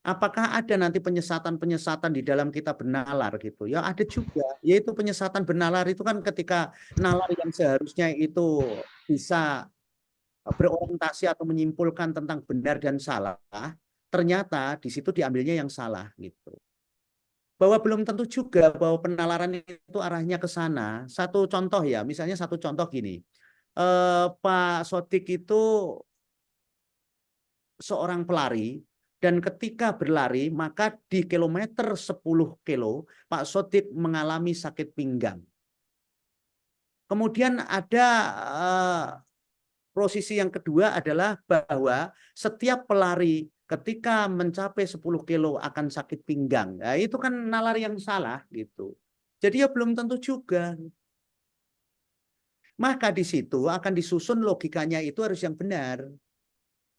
Apakah ada nanti penyesatan-penyesatan di dalam kitab bernalar gitu? Ya ada juga, yaitu penyesatan bernalar itu kan ketika nalar yang seharusnya itu bisa berorientasi atau menyimpulkan tentang benar dan salah, ternyata di situ diambilnya yang salah gitu. bahwa belum tentu juga bahwa penalaran itu arahnya ke sana. Satu contoh ya, misalnya satu contoh gini. Pak Sodik itu seorang pelari dan ketika berlari maka di kilometer 10 kilo Pak Sodik mengalami sakit pinggang. Kemudian ada posisi yang kedua adalah bahwa setiap pelari ketika mencapai 10 kilo akan sakit pinggang. Nah, itu kan nalar yang salah gitu. Jadi ya belum tentu juga. Maka di situ akan disusun logikanya itu harus yang benar.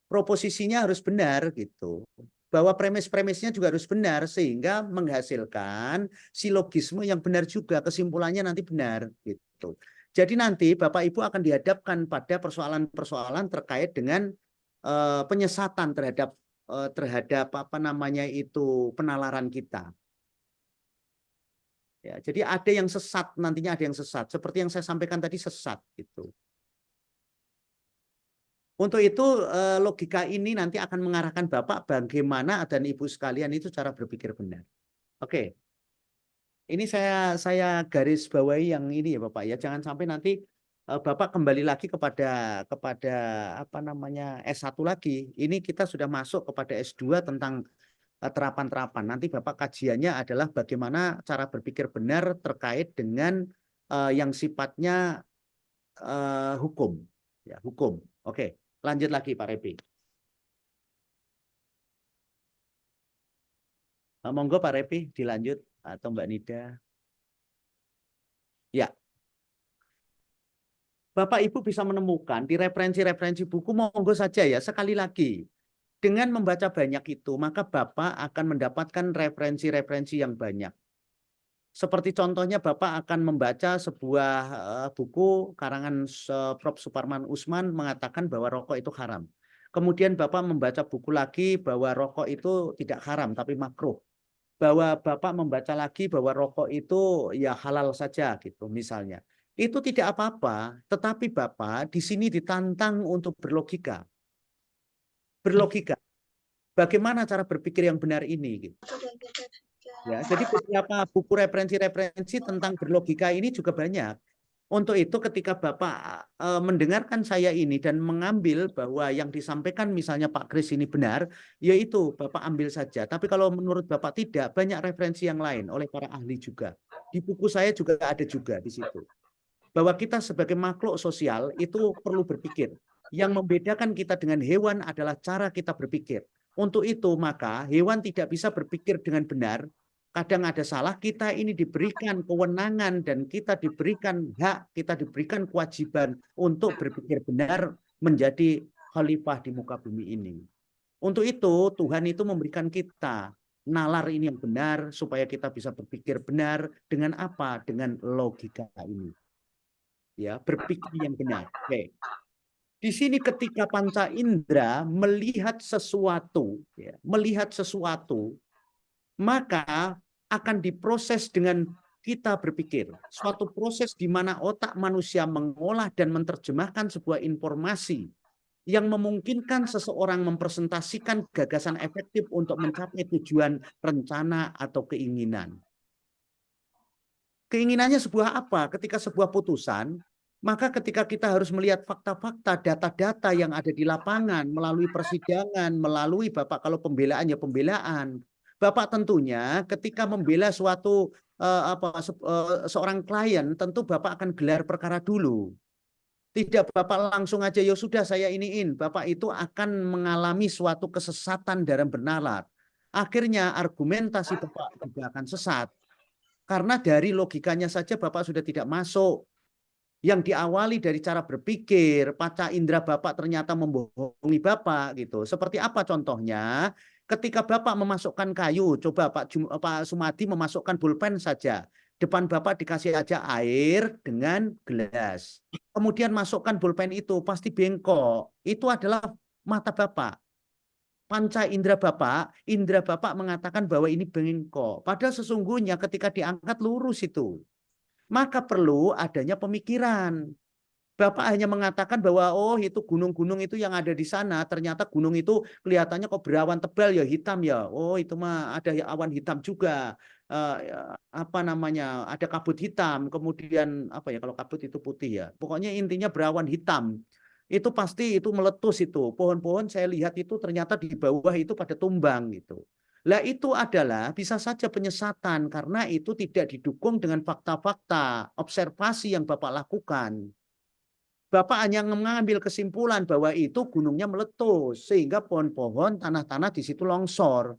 Proposisinya harus benar gitu. Bahwa premis-premisnya juga harus benar sehingga menghasilkan silogisme yang benar juga, kesimpulannya nanti benar gitu. Jadi nanti Bapak Ibu akan dihadapkan pada persoalan-persoalan terkait dengan penyesatan terhadap apa namanya itu penalaran kita. Ya, jadi ada yang sesat, nantinya ada yang sesat. Seperti yang saya sampaikan tadi sesat gitu. Untuk itu logika ini nanti akan mengarahkan Bapak bagaimana dan Ibu sekalian itu cara berpikir benar. Oke. Ini saya garis bawahi yang ini ya Bapak ya. Jangan sampai nanti Bapak kembali lagi kepada apa namanya S1 lagi. Ini kita sudah masuk kepada S2 tentang terapan-terapan. Nanti Bapak kajiannya adalah bagaimana cara berpikir benar terkait dengan yang sifatnya hukum. Ya, hukum. Oke, lanjut lagi Pak Repi. Monggo Pak Repi dilanjut atau Mbak Nida. Ya. Bapak Ibu bisa menemukan di referensi-referensi buku, monggo saja ya, sekali lagi. Dengan membaca banyak itu, maka Bapak akan mendapatkan referensi-referensi yang banyak. Seperti contohnya Bapak akan membaca sebuah buku karangan Prof. Suparman Usman mengatakan bahwa rokok itu haram. Kemudian Bapak membaca buku lagi bahwa rokok itu tidak haram tapi makruh. Bahwa Bapak membaca lagi bahwa rokok itu ya halal saja gitu misalnya. Itu tidak apa-apa, tetapi Bapak di sini ditantang untuk berlogika. Berlogika. Bagaimana cara berpikir yang benar ini gitu. Ya, jadi beberapa buku referensi-referensi tentang berlogika ini juga banyak. Untuk itu ketika Bapak mendengarkan saya ini dan mengambil bahwa yang disampaikan misalnya Pak Kris ini benar, yaitu Bapak ambil saja. Tapi kalau menurut Bapak tidak, banyak referensi yang lain oleh para ahli juga. Di buku saya juga ada juga di situ. Bahwa kita sebagai makhluk sosial itu perlu berpikir. Yang membedakan kita dengan hewan adalah cara kita berpikir. Untuk itu maka hewan tidak bisa berpikir dengan benar. Kadang ada salah, kita ini diberikan kewenangan dan kita diberikan hak, kita diberikan kewajiban untuk berpikir benar menjadi khalifah di muka bumi ini. Untuk itu Tuhan itu memberikan kita nalar ini yang benar supaya kita bisa berpikir benar dengan apa? Dengan logika ini. Ya, berpikir yang benar. Oke. Di sini ketika panca indera melihat sesuatu, ya, maka akan diproses dengan kita berpikir. Suatu proses di mana otak manusia mengolah dan menerjemahkan sebuah informasi yang memungkinkan seseorang mempresentasikan gagasan efektif untuk mencapai tujuan, rencana, atau keinginan. Keinginannya sebuah apa? Ketika sebuah putusan, maka ketika kita harus melihat fakta-fakta, data-data yang ada di lapangan, melalui persidangan, melalui Bapak kalau pembelaan ya pembelaan. Bapak tentunya ketika membela suatu seorang klien, tentu Bapak akan gelar perkara dulu. Tidak Bapak langsung aja, ya sudah saya iniin. Bapak itu akan mengalami suatu kesesatan dalam bernalar. Akhirnya argumentasi Bapak juga akan sesat. Karena dari logikanya saja Bapak sudah tidak masuk. Yang diawali dari cara berpikir, panca indera Bapak ternyata membohongi Bapak gitu. Seperti apa contohnya? Ketika Bapak memasukkan kayu, coba Pak Sumadi memasukkan pulpen saja. Depan Bapak dikasih aja air dengan gelas. Kemudian masukkan pulpen itu, pasti bengkok. Itu adalah mata Bapak. Panca indera Bapak mengatakan bahwa ini bengkok. Padahal sesungguhnya ketika diangkat lurus itu. Maka perlu adanya pemikiran. Bapak hanya mengatakan bahwa oh itu gunung-gunung itu yang ada di sana, ternyata gunung itu kelihatannya kok berawan tebal ya, hitam ya. Oh itu mah ada awan hitam juga. Apa namanya? Ada kabut hitam, kemudian apa ya kalau kabut itu putih ya. Pokoknya intinya berawan hitam. Itu pasti itu meletus itu. Pohon-pohon saya lihat itu ternyata di bawah itu pada tumbang gitu. Lah itu adalah bisa saja penyesatan karena itu tidak didukung dengan fakta-fakta observasi yang Bapak lakukan. Bapak hanya mengambil kesimpulan bahwa itu gunungnya meletus sehingga pohon-pohon, tanah-tanah di situ longsor.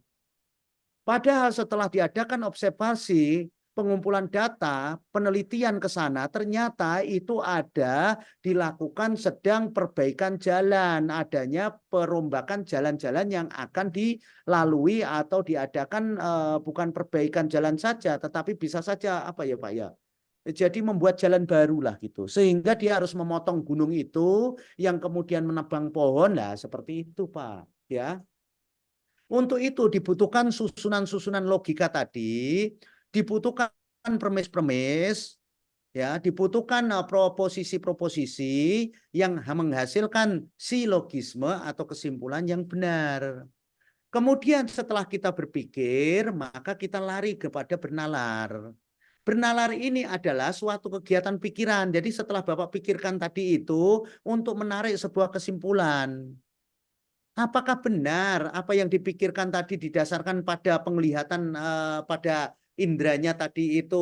Padahal setelah diadakan observasi, pengumpulan data, penelitian ke sana, ternyata itu ada dilakukan sedang perbaikan jalan, adanya perombakan jalan-jalan yang akan dilalui atau diadakan bukan perbaikan jalan saja, tetapi bisa saja apa ya Pak ya? Jadi membuat jalan baru lah gitu. Sehingga dia harus memotong gunung itu yang kemudian menebang pohon lah seperti itu Pak, ya. Untuk itu dibutuhkan susunan-susunan logika tadi, dibutuhkan premis-premis, ya, dibutuhkan proposisi-proposisi yang menghasilkan silogisme atau kesimpulan yang benar. Kemudian setelah kita berpikir, maka kita lari kepada bernalar. Bernalar ini adalah suatu kegiatan pikiran. Jadi setelah Bapak pikirkan tadi itu untuk menarik sebuah kesimpulan. Apakah benar apa yang dipikirkan tadi didasarkan pada penglihatan pada indranya tadi itu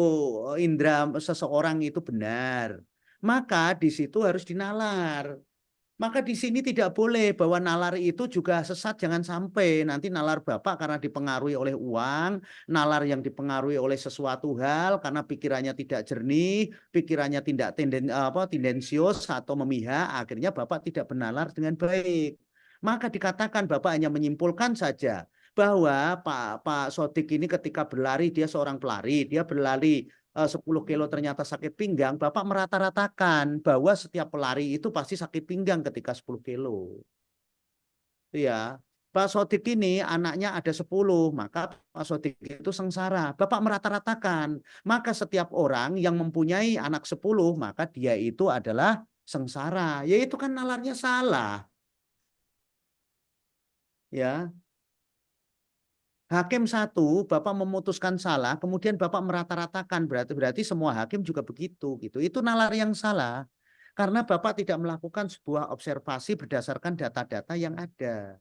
indra seseorang itu benar? Maka di situ harus dinalar. Maka di sini tidak boleh bahwa nalar itu juga sesat, jangan sampai nanti nalar Bapak karena dipengaruhi oleh uang, nalar yang dipengaruhi oleh sesuatu hal karena pikirannya tidak jernih, pikirannya tidak tendensius atau memihak, akhirnya Bapak tidak bernalar dengan baik. Maka dikatakan Bapak hanya menyimpulkan saja bahwa Pak Sodik ini ketika berlari, dia seorang pelari, dia berlari 10 kilo ternyata sakit pinggang, Bapak merata-ratakan bahwa setiap pelari itu pasti sakit pinggang ketika 10 kilo. Ya, Pak Sodik ini anaknya ada 10, maka Pak Sodik itu sengsara. Bapak merata-ratakan, maka setiap orang yang mempunyai anak 10, maka dia itu adalah sengsara. Yaitu kan nalarnya salah. Ya, hakim satu, Bapak memutuskan salah, kemudian Bapak merata-ratakan, berarti semua hakim juga begitu, gitu. Itu nalar yang salah, karena Bapak tidak melakukan sebuah observasi berdasarkan data-data yang ada.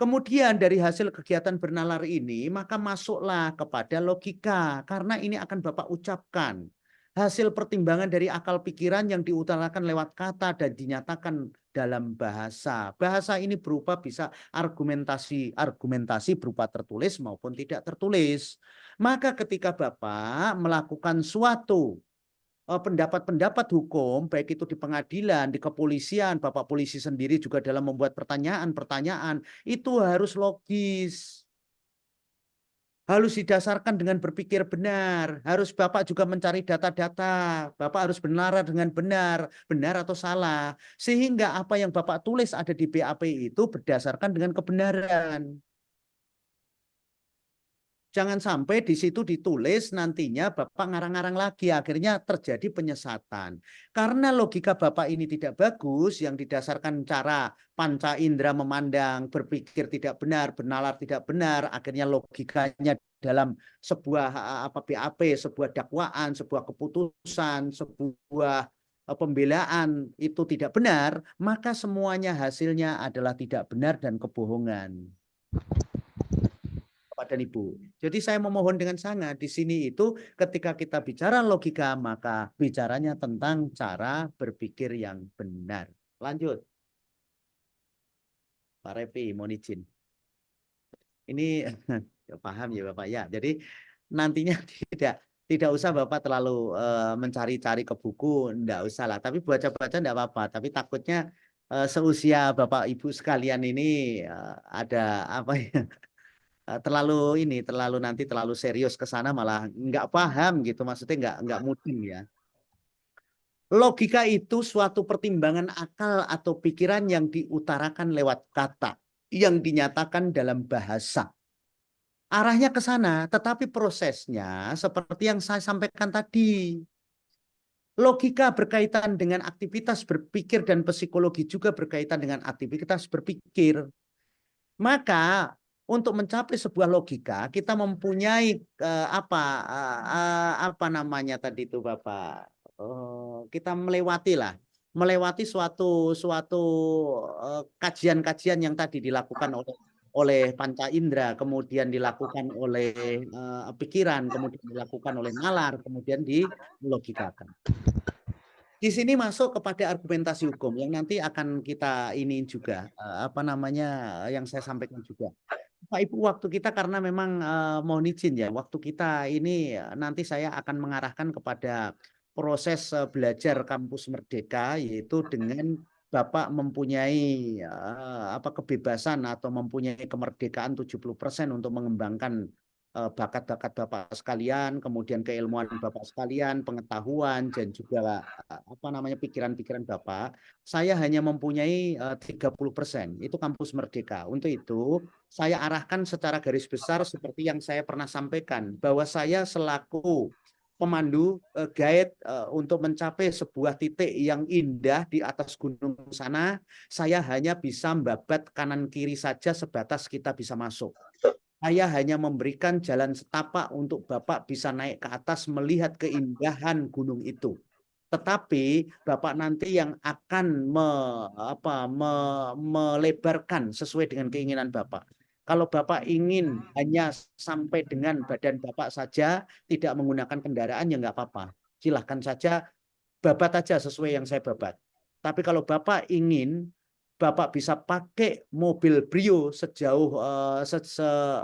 Kemudian dari hasil kegiatan bernalar ini, maka masuklah kepada logika, karena ini akan Bapak ucapkan. Hasil pertimbangan dari akal pikiran yang diutarakan lewat kata dan dinyatakan dalam bahasa. Bahasa ini berupa bisa argumentasi berupa tertulis maupun tidak tertulis. Maka ketika Bapak melakukan suatu pendapat-pendapat hukum, baik itu di pengadilan, di kepolisian, Bapak polisi sendiri juga dalam membuat pertanyaan-pertanyaan, itu harus logis. Harus didasarkan dengan berpikir benar. Harus Bapak juga mencari data-data. Bapak harus benar dengan benar, benar atau salah. Sehingga apa yang Bapak tulis ada di BAP itu berdasarkan dengan kebenaran. Jangan sampai di situ ditulis nantinya Bapak ngarang-ngarang lagi, akhirnya terjadi penyesatan. Karena logika Bapak ini tidak bagus, yang didasarkan cara panca indera memandang, berpikir tidak benar, bernalar tidak benar, akhirnya logikanya dalam sebuah BAP, sebuah dakwaan, sebuah keputusan, sebuah pembelaan itu tidak benar, maka semuanya hasilnya adalah tidak benar dan kebohongan. Bapak dan Ibu. Jadi saya memohon dengan sangat di sini itu ketika kita bicara logika maka bicaranya tentang cara berpikir yang benar. Lanjut. Pak Repi, mohon izin. Ini ya, paham ya Bapak ya. Jadi nantinya tidak usah Bapak terlalu mencari-cari ke buku, enggak usah lah. Tapi baca-baca enggak apa-apa. Tapi takutnya seusia Bapak Ibu sekalian ini ada apa ya? Terlalu serius ke sana malah nggak paham gitu, maksudnya nggak mudeng ya. Logika itu suatu pertimbangan akal atau pikiran yang diutarakan lewat kata yang dinyatakan dalam bahasa. Arahnya ke sana, tetapi prosesnya seperti yang saya sampaikan tadi. Logika berkaitan dengan aktivitas berpikir dan psikologi juga berkaitan dengan aktivitas berpikir. Maka untuk mencapai sebuah logika kita mempunyai apa namanya tadi itu Bapak, kita melewati suatu kajian-kajian yang tadi dilakukan oleh panca indera, kemudian dilakukan oleh pikiran, kemudian dilakukan oleh nalar, kemudian dilogikakan. Di sini masuk kepada argumentasi hukum yang nanti akan kita ini juga yang saya sampaikan juga. Pak Ibu, waktu kita karena memang mohon izin ya, waktu kita ini nanti saya akan mengarahkan kepada proses belajar kampus Merdeka, yaitu dengan Bapak mempunyai kebebasan atau mempunyai kemerdekaan 70% untuk mengembangkan bakat-bakat Bapak sekalian, kemudian keilmuan Bapak sekalian, pengetahuan dan juga pikiran-pikiran Bapak. Saya hanya mempunyai 30%, itu kampus Merdeka. Untuk itu saya arahkan secara garis besar seperti yang saya pernah sampaikan, bahwa saya selaku pemandu guide untuk mencapai sebuah titik yang indah di atas gunung sana, saya hanya bisa membabat kanan kiri saja sebatas kita bisa masuk. Saya hanya memberikan jalan setapak untuk Bapak bisa naik ke atas melihat keindahan gunung itu. Tetapi Bapak nanti yang akan melebarkan sesuai dengan keinginan Bapak. Kalau Bapak ingin hanya sampai dengan badan Bapak saja, tidak menggunakan kendaraan, ya nggak apa-apa. Silahkan saja babat aja sesuai yang saya babat. Tapi kalau Bapak ingin, Bapak bisa pakai mobil Brio sejauh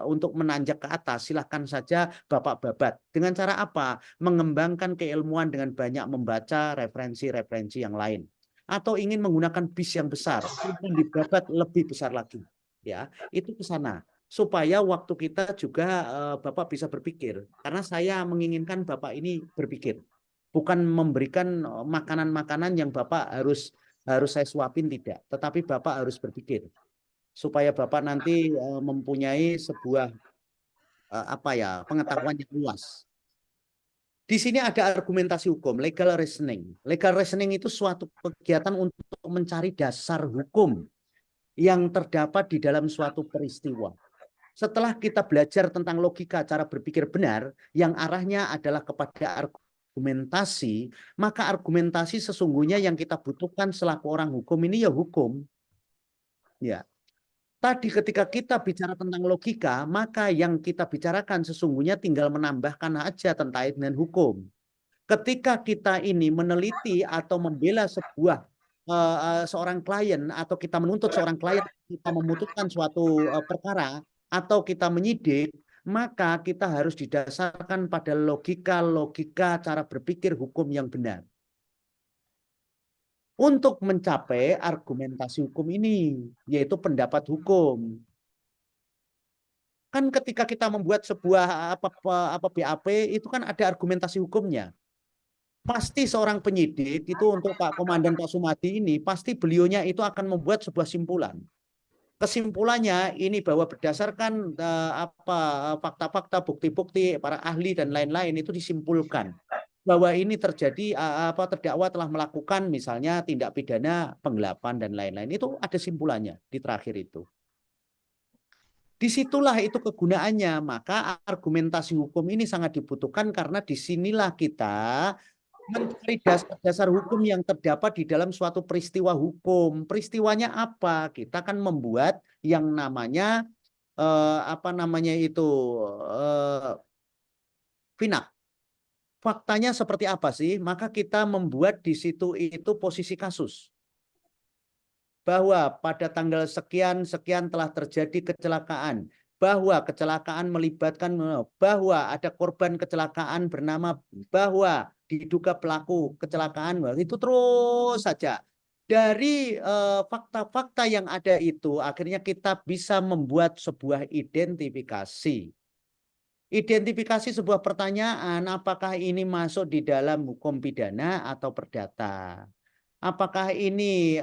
untuk menanjak ke atas, silahkan saja Bapak babat. Dengan cara apa? Mengembangkan keilmuan dengan banyak membaca referensi-referensi yang lain. Atau ingin menggunakan bis yang besar, silahkan dibabat lebih besar lagi. Ya, itu ke sana. Supaya waktu kita juga Bapak bisa berpikir. Karena saya menginginkan Bapak ini berpikir. Bukan memberikan makanan-makanan yang Bapak harus saya suapin, tidak, tetapi Bapak harus berpikir supaya Bapak nanti mempunyai sebuah pengetahuan yang luas. Di sini ada argumentasi hukum, legal reasoning. Legal reasoning itu suatu kegiatan untuk mencari dasar hukum yang terdapat di dalam suatu peristiwa. Setelah kita belajar tentang logika cara berpikir benar, yang arahnya adalah kepada argumentasi, maka argumentasi sesungguhnya yang kita butuhkan selaku orang hukum ini ya hukum. Ya. Tadi ketika kita bicara tentang logika, maka yang kita bicarakan sesungguhnya tinggal menambahkan aja tentang dengan hukum. Ketika kita ini meneliti atau membela seorang klien, atau kita menuntut seorang klien, kita memutuskan suatu perkara atau kita menyidik, maka kita harus didasarkan pada logika cara berpikir hukum yang benar. Untuk mencapai argumentasi hukum ini, yaitu pendapat hukum. Kan ketika kita membuat sebuah BAP, itu kan ada argumentasi hukumnya. Pasti seorang penyidik itu untuk Pak Komandan Pak Sumadi ini, pasti beliaunya itu akan membuat sebuah simpulan. Kesimpulannya ini bahwa berdasarkan fakta-fakta, bukti-bukti, para ahli dan lain-lain itu disimpulkan bahwa ini terjadi terdakwa telah melakukan misalnya tindak pidana penggelapan dan lain-lain. Itu ada simpulannya di terakhir itu. Disitulah itu kegunaannya. Maka argumentasi hukum ini sangat dibutuhkan karena disinilah kita mencari dasar hukum yang terdapat di dalam suatu peristiwa hukum. Peristiwanya apa? Kita akan membuat yang namanya finak. Faktanya seperti apa sih? Maka kita membuat di situ itu posisi kasus. Bahwa pada tanggal sekian telah terjadi kecelakaan. Bahwa kecelakaan melibatkan, bahwa ada korban kecelakaan bernama, bahwa diduga pelaku kecelakaan, itu terus saja. Dari fakta-fakta yang ada itu, akhirnya kita bisa membuat sebuah identifikasi. Identifikasi sebuah pertanyaan, apakah ini masuk di dalam hukum pidana atau perdata? Apakah ini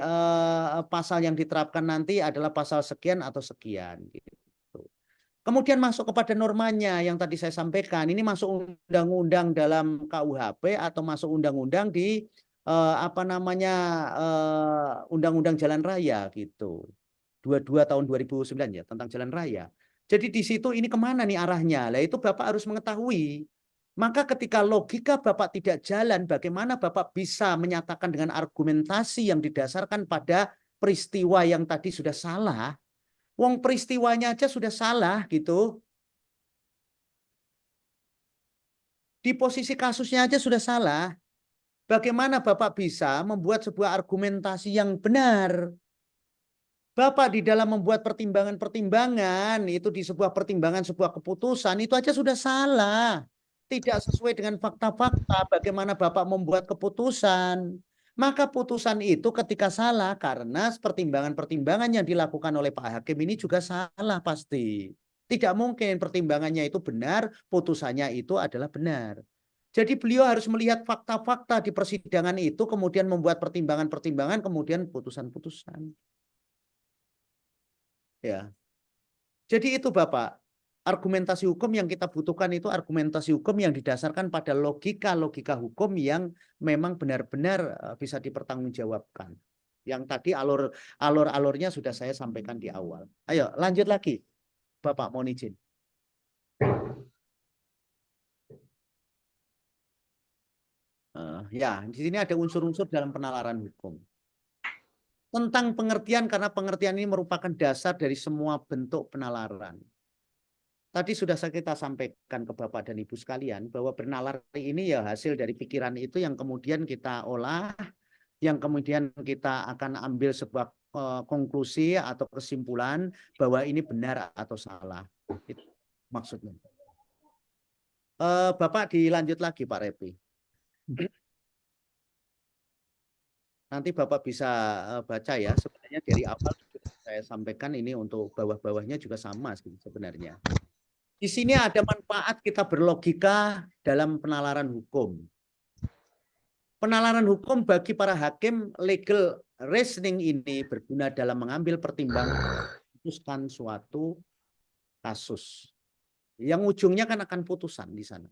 pasal yang diterapkan nanti adalah pasal sekian atau sekian? Gitu. Kemudian masuk kepada normanya yang tadi saya sampaikan. Ini masuk undang-undang dalam KUHP atau masuk undang-undang di Undang-Undang Jalan Raya gitu. 22 tahun 2009 ya tentang jalan raya. Jadi di situ ini kemana nih arahnya? Lah itu Bapak harus mengetahui. Maka ketika logika Bapak tidak jalan, bagaimana Bapak bisa menyatakan dengan argumentasi yang didasarkan pada peristiwa yang tadi sudah salah? Wong peristiwanya aja sudah salah gitu. Di posisi kasusnya aja sudah salah. Bagaimana Bapak bisa membuat sebuah argumentasi yang benar? Bapak di dalam membuat pertimbangan-pertimbangan, itu di sebuah pertimbangan, sebuah keputusan, itu aja sudah salah. Tidak sesuai dengan fakta-fakta bagaimana Bapak membuat keputusan. Maka putusan itu ketika salah karena pertimbangan-pertimbangan yang dilakukan oleh Pak Hakim ini juga salah pasti. Tidak mungkin pertimbangannya itu benar, putusannya itu adalah benar. Jadi beliau harus melihat fakta-fakta di persidangan itu, kemudian membuat pertimbangan-pertimbangan, kemudian putusan-putusan. Ya. Jadi itu Bapak, argumentasi hukum yang kita butuhkan itu argumentasi hukum yang didasarkan pada logika-logika hukum yang memang benar-benar bisa dipertanggungjawabkan. Yang tadi alur-alurnya sudah saya sampaikan di awal. Ayo lanjut lagi, Bapak, mohon izin. Ya, di sini ada unsur-unsur dalam penalaran hukum. Tentang pengertian, karena pengertian ini merupakan dasar dari semua bentuk penalaran. Tadi sudah kita sampaikan ke Bapak dan Ibu sekalian bahwa bernalar ini ya hasil dari pikiran itu yang kemudian kita olah, yang kemudian kita akan ambil sebuah konklusi atau kesimpulan bahwa ini benar atau salah. Itu maksudnya. Bapak dilanjut lagi Pak Repi. Nanti Bapak bisa baca ya, sebenarnya dari awal saya sampaikan ini untuk bawah-bawahnya juga sama sebenarnya. Di sini ada manfaat kita berlogika dalam penalaran hukum. Penalaran hukum bagi para hakim legal reasoning ini berguna dalam mengambil pertimbangan memutuskan suatu kasus. Yang ujungnya kan akan putusan di sana.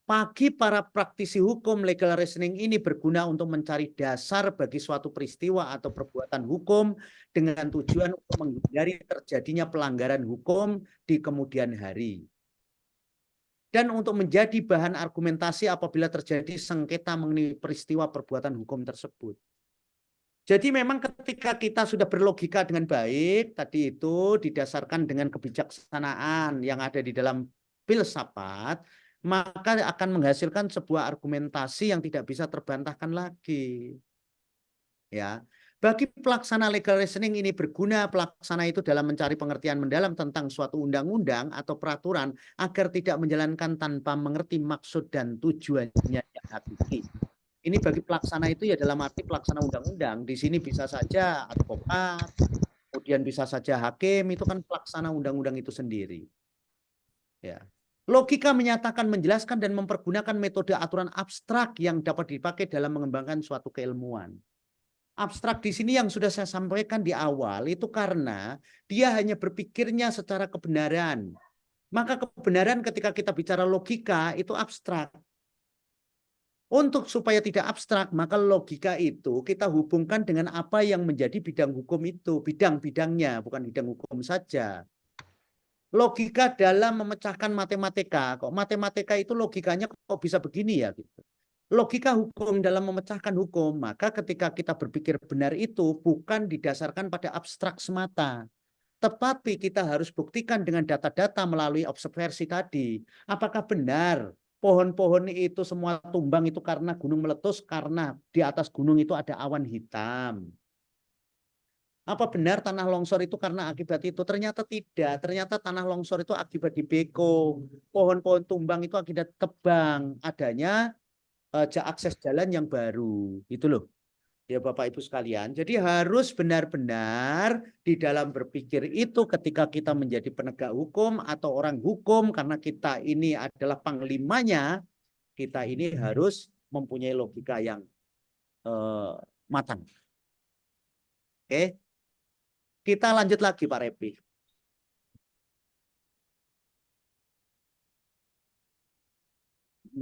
Bagi para praktisi hukum, legal reasoning ini berguna untuk mencari dasar bagi suatu peristiwa atau perbuatan hukum dengan tujuan untuk menghindari terjadinya pelanggaran hukum di kemudian hari. Dan untuk menjadi bahan argumentasi apabila terjadi sengketa mengenai peristiwa perbuatan hukum tersebut. Jadi memang ketika kita sudah berlogika dengan baik, tadi itu didasarkan dengan kebijaksanaan yang ada di dalam filsafat, maka akan menghasilkan sebuah argumentasi yang tidak bisa terbantahkan lagi. Ya, bagi pelaksana legal reasoning ini berguna pelaksana itu dalam mencari pengertian mendalam tentang suatu undang-undang atau peraturan agar tidak menjalankan tanpa mengerti maksud dan tujuannya yang hakiki. Ini bagi pelaksana itu ya dalam arti pelaksana undang-undang. Di sini bisa saja advokat, kemudian bisa saja hakim, itu kan pelaksana undang-undang itu sendiri. Ya. Logika menyatakan, menjelaskan, dan mempergunakan metode aturan abstrak yang dapat dipakai dalam mengembangkan suatu keilmuan. Abstrak di sini yang sudah saya sampaikan di awal itu karena dia hanya berpikirnya secara kebenaran. Maka kebenaran ketika kita bicara logika itu abstrak. Untuk supaya tidak abstrak, maka logika itu kita hubungkan dengan apa yang menjadi bidang hukum itu, bidang-bidangnya, bukan bidang hukum saja. Logika dalam memecahkan matematika, kok matematika itu logikanya kok bisa begini ya gitu. Logika hukum dalam memecahkan hukum, maka ketika kita berpikir benar itu bukan didasarkan pada abstrak semata. Tetapi kita harus buktikan dengan data-data melalui observasi tadi. Apakah benar pohon-pohon itu semua tumbang itu karena gunung meletus, karena di atas gunung itu ada awan hitam? Apa benar tanah longsor itu karena akibat itu? Ternyata tidak. Ternyata tanah longsor itu akibat dibeko. Pohon-pohon tumbang itu akibat tebang. Adanya akses jalan yang baru. Itu loh. Ya Bapak Ibu sekalian. Jadi harus benar-benar di dalam berpikir itu ketika kita menjadi penegak hukum atau orang hukum. Karena kita ini adalah panglimanya. Kita ini harus mempunyai logika yang matang. Oke. Kita lanjut lagi Pak Repi.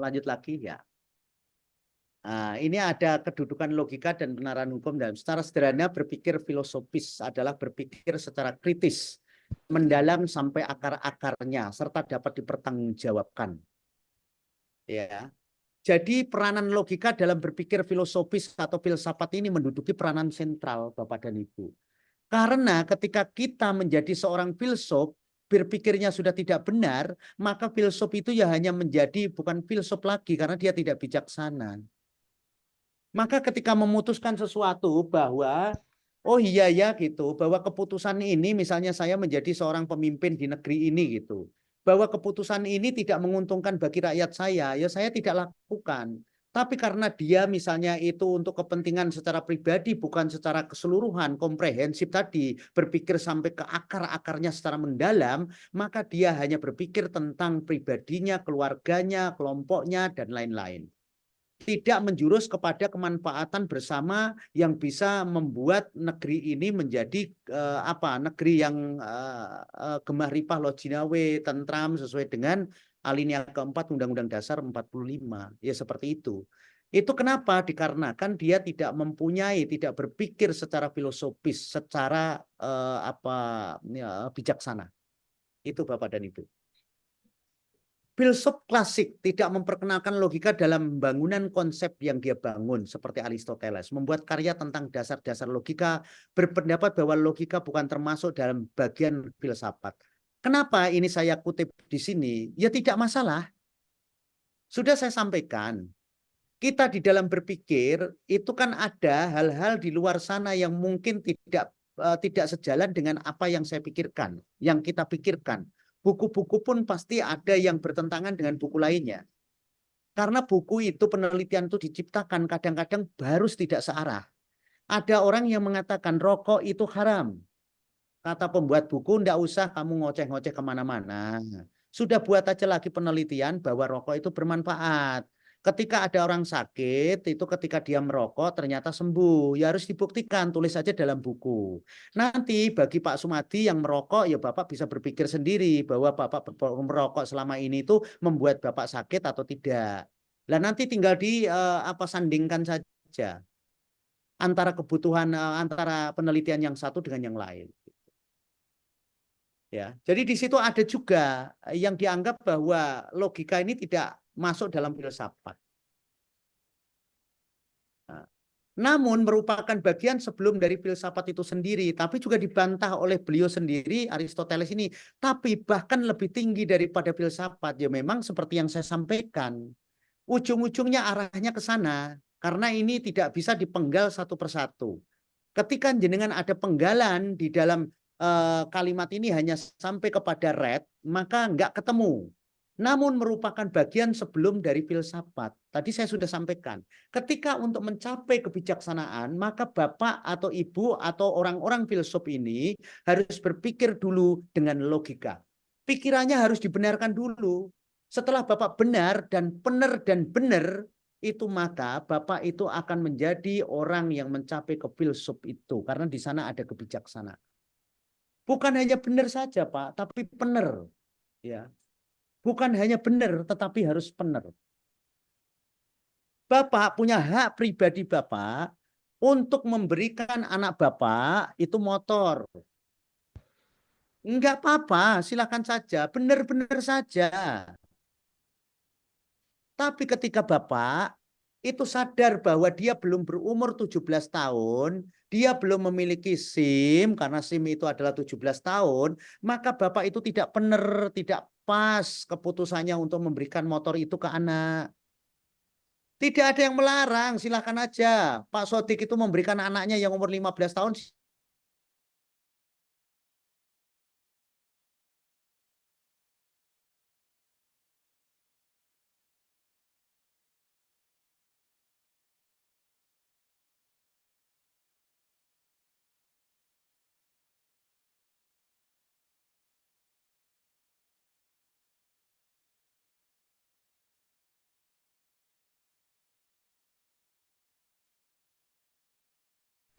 Melanjut lagi ya. Nah, ini ada kedudukan logika dan kebenaran hukum dalam secara sederhana berpikir filosofis adalah berpikir secara kritis, mendalam sampai akar-akarnya serta dapat dipertanggungjawabkan. Ya. Jadi peranan logika dalam berpikir filosofis atau filsafat ini menduduki peranan sentral Bapak dan Ibu. Karena ketika kita menjadi seorang filsuf, berpikirnya sudah tidak benar, maka filsuf itu ya hanya menjadi bukan filsuf lagi karena dia tidak bijaksana. Maka ketika memutuskan sesuatu bahwa oh iya ya gitu, bahwa keputusan ini misalnya saya menjadi seorang pemimpin di negeri ini gitu. Bahwa keputusan ini tidak menguntungkan bagi rakyat saya, ya saya tidak lakukan. Tapi karena dia misalnya itu untuk kepentingan secara pribadi bukan secara keseluruhan, komprehensif tadi, berpikir sampai ke akar-akarnya secara mendalam, maka dia hanya berpikir tentang pribadinya, keluarganya, kelompoknya dan lain-lain. Tidak menjurus kepada kemanfaatan bersama yang bisa membuat negeri ini menjadi negeri yang gemah ripah lojinawe, tentram sesuai dengan alinea keempat Undang-Undang Dasar 45. Ya seperti itu. Itu kenapa? Dikarenakan dia tidak mempunyai, tidak berpikir secara filosofis, secara bijaksana. Itu Bapak dan Ibu. Filsuf klasik tidak memperkenalkan logika dalam bangunan konsep yang dia bangun seperti Aristoteles. Membuat karya tentang dasar-dasar logika, berpendapat bahwa logika bukan termasuk dalam bagian filsafat. Kenapa ini saya kutip di sini? Ya tidak masalah. Sudah saya sampaikan. Kita di dalam berpikir itu kan ada hal-hal di luar sana yang mungkin tidak sejalan dengan apa yang saya pikirkan, yang kita pikirkan. Buku-buku pun pasti ada yang bertentangan dengan buku lainnya. Karena buku itu, penelitian itu diciptakan kadang-kadang harus tidak searah. Ada orang yang mengatakan rokok itu haram. Kata pembuat buku, enggak usah kamu ngoceh-ngoceh kemana-mana. Sudah buat aja lagi penelitian bahwa rokok itu bermanfaat. Ketika ada orang sakit, itu ketika dia merokok ternyata sembuh. Ya harus dibuktikan, tulis saja dalam buku. Nanti bagi Pak Sumadi yang merokok, ya Bapak bisa berpikir sendiri bahwa Bapak merokok selama ini itu membuat Bapak sakit atau tidak. Nah nanti tinggal sandingkan saja antara kebutuhan antara penelitian yang satu dengan yang lain. Ya, jadi di situ ada juga yang dianggap bahwa logika ini tidak masuk dalam filsafat. Nah, namun merupakan bagian sebelum dari filsafat itu sendiri, tapi juga dibantah oleh beliau sendiri, Aristoteles ini. Tapi bahkan lebih tinggi daripada filsafat, ya memang seperti yang saya sampaikan. Ujung-ujungnya arahnya ke sana, karena ini tidak bisa dipenggal satu persatu. Ketika jenengan ada penggalan di dalam kalimat ini hanya sampai kepada red, maka nggak ketemu. Namun merupakan bagian sebelum dari filsafat. Tadi saya sudah sampaikan. Ketika untuk mencapai kebijaksanaan, maka Bapak atau Ibu atau orang-orang filsuf ini harus berpikir dulu dengan logika. Pikirannya harus dibenarkan dulu. Setelah Bapak benar dan benar, itu maka Bapak itu akan menjadi orang yang mencapai ke filsuf itu. Karena di sana ada kebijaksanaan. Bukan hanya benar saja, Pak, tapi benar. Ya. Bukan hanya benar, tetapi harus benar. Bapak punya hak pribadi Bapak untuk memberikan anak Bapak itu motor. Enggak apa-apa, silakan saja, benar-benar saja. Tapi ketika Bapak itu sadar bahwa dia belum berumur 17 tahun, dia belum memiliki SIM, karena SIM itu adalah 17 tahun, maka Bapak itu tidak benar, tidak pas keputusannya untuk memberikan motor itu ke anak. Tidak ada yang melarang, silakan aja. Pak Sodik itu memberikan anaknya yang umur 15 tahun.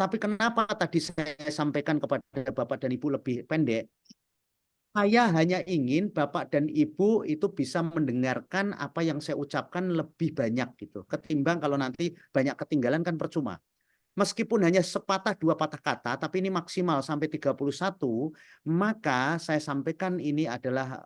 Tapi kenapa tadi saya sampaikan kepada Bapak dan Ibu lebih pendek? Saya hanya ingin Bapak dan Ibu itu bisa mendengarkan apa yang saya ucapkan lebih banyak gitu. Ketimbang kalau nanti banyak ketinggalan kan percuma. Meskipun hanya sepatah dua patah kata, tapi ini maksimal sampai 31, maka saya sampaikan ini adalah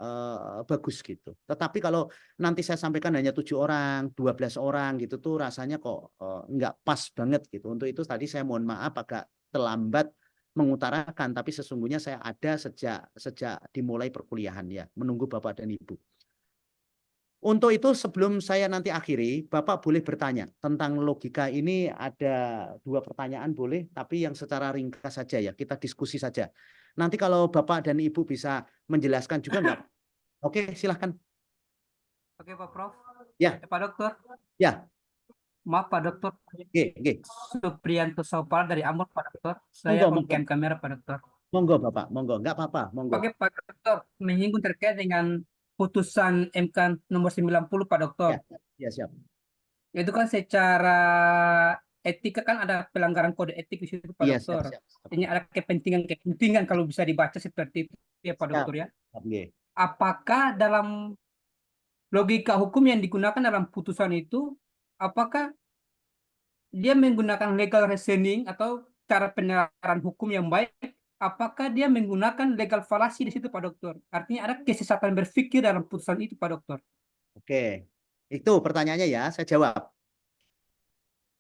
bagus gitu. Tetapi kalau nanti saya sampaikan hanya 7 orang, 12 orang gitu tuh rasanya kok nggak pas banget gitu. Untuk itu tadi saya mohon maaf agak terlambat mengutarakan, tapi sesungguhnya saya ada sejak dimulai perkuliahan ya, menunggu Bapak dan Ibu. Untuk itu sebelum saya nanti akhiri, Bapak boleh bertanya tentang logika ini, ada 2 pertanyaan boleh, tapi yang secara ringkas saja ya, kita diskusi saja. Nanti kalau Bapak dan Ibu bisa menjelaskan juga enggak? Oke, silahkan.
Oke, Pak Prof.
Ya.
Pak Dokter.
Ya.
Maaf Pak Dokter.
Oke.
Supriyanto Saupal dari Ambon, Pak Dokter. Saya pembukaan kamera, Pak Dokter.
Monggo Bapak, monggo, enggak apa-apa, monggo.
Oke, Pak Dokter, menyinggung terkait dengan putusan MK nomor 90, Pak Dokter.
Ya, siap.
Itu kan secara etika kan ada pelanggaran kode etik di situ, Pak Dokter.
Siap.
Ini ada kepentingan kalau bisa dibaca seperti itu ya, Pak Dokter ya. Apakah dalam logika hukum yang digunakan dalam putusan itu, apakah dia menggunakan legal reasoning atau cara penerapan hukum yang baik? Apakah dia menggunakan legal falasi di situ, Pak Dokter? Artinya ada kesesatan berpikir dalam putusan itu, Pak Dokter.
Oke, itu pertanyaannya ya, saya jawab.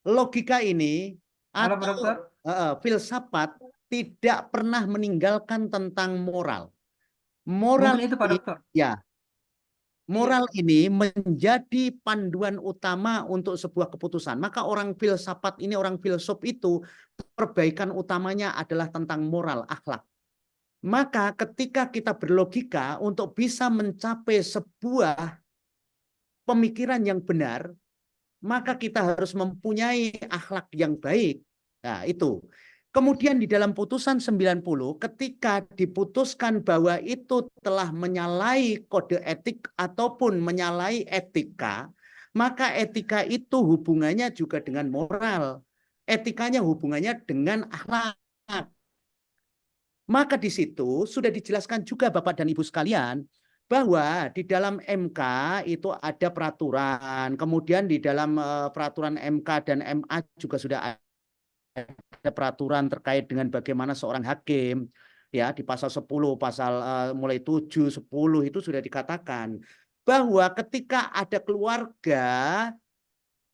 Logika ini
Halo, Pak Dokter.
Filsafat tidak pernah meninggalkan tentang moral. Moral
itu, Pak Dokter.
Ya. Moral ini menjadi panduan utama untuk sebuah keputusan. Maka orang filsafat ini, orang filsuf itu, perbaikan utamanya adalah tentang moral, akhlak. Maka ketika kita berlogika untuk bisa mencapai sebuah pemikiran yang benar, maka kita harus mempunyai akhlak yang baik. Nah, itu. Kemudian di dalam putusan 90, ketika diputuskan bahwa itu telah menyalahi kode etik ataupun menyalahi etika, maka etika itu hubungannya juga dengan moral. Etikanya hubungannya dengan akhlak. Maka di situ sudah dijelaskan juga Bapak dan Ibu sekalian, bahwa di dalam MK itu ada peraturan, kemudian di dalam peraturan MK dan MA juga sudah ada peraturan terkait dengan bagaimana seorang hakim, ya di pasal 10, pasal mulai 7, 10 itu sudah dikatakan bahwa ketika ada keluarga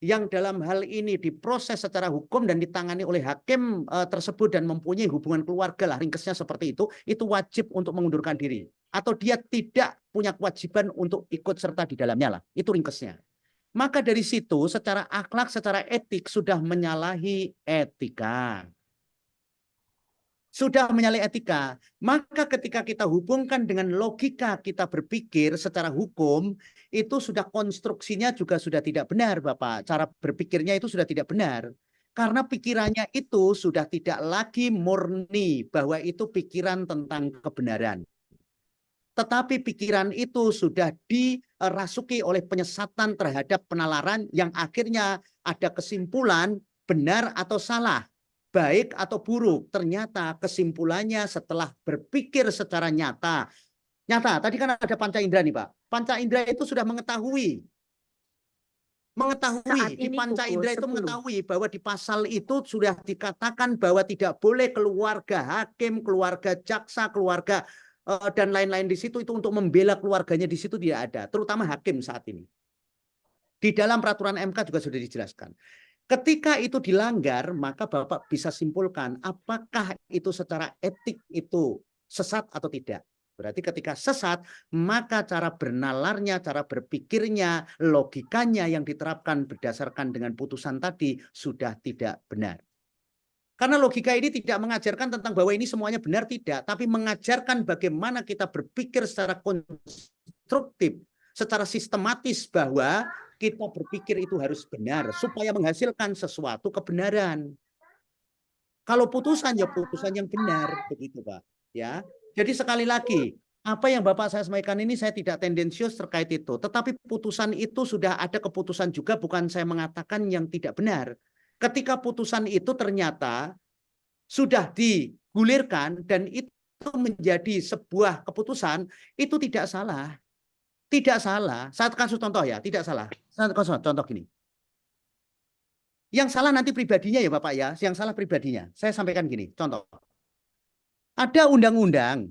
yang dalam hal ini diproses secara hukum dan ditangani oleh hakim tersebut dan mempunyai hubungan keluarga lah, ringkesnya seperti itu wajib untuk mengundurkan diri. Atau dia tidak punya kewajiban untuk ikut serta di dalamnya lah. Itu ringkesnya. Maka dari situ secara akhlak, secara etik sudah menyalahi etika. Sudah menyalahi etika. Maka ketika kita hubungkan dengan logika kita berpikir secara hukum, itu sudah konstruksinya juga sudah tidak benar, Bapak. Cara berpikirnya itu sudah tidak benar. Karena pikirannya itu sudah tidak lagi murni bahwa itu pikiran tentang kebenaran. Tetapi pikiran itu sudah dirasuki oleh penyesatan terhadap penalaran yang akhirnya ada kesimpulan benar atau salah, baik atau buruk. Ternyata kesimpulannya setelah berpikir secara nyata. Tadi kan ada panca indera nih Pak. Panca indera itu sudah mengetahui di panca indera itu mengetahui bahwa di pasal itu sudah dikatakan bahwa tidak boleh keluarga hakim, keluarga jaksa, keluarga dan lain-lain di situ itu untuk membela keluarganya di situ tidak ada, terutama hakim saat ini. Di dalam peraturan MK juga sudah dijelaskan. Ketika itu dilanggar, maka Bapak bisa simpulkan apakah itu secara etik itu sesat atau tidak. Berarti ketika sesat, maka cara bernalarnya, cara berpikirnya, logikanya yang diterapkan berdasarkan dengan putusan tadi sudah tidak benar. Karena logika ini tidak mengajarkan tentang bahwa ini semuanya benar, tidak. Tapi mengajarkan bagaimana kita berpikir secara konstruktif, secara sistematis bahwa kita berpikir itu harus benar supaya menghasilkan sesuatu kebenaran. Kalau putusan ya putusan yang benar, begitu Pak. Ya, jadi sekali lagi apa yang Bapak saya sampaikan ini saya tidak tendensius terkait itu. Tetapi putusan itu sudah ada keputusan juga, bukan saya mengatakan yang tidak benar. Ketika putusan itu ternyata sudah digulirkan dan itu menjadi sebuah keputusan, itu tidak salah. Tidak salah. Saya kasih contoh ya, tidak salah. Saya kasih contoh gini. Yang salah nanti pribadinya ya Bapak ya, yang salah pribadinya. Saya sampaikan gini, contoh. Ada undang-undang.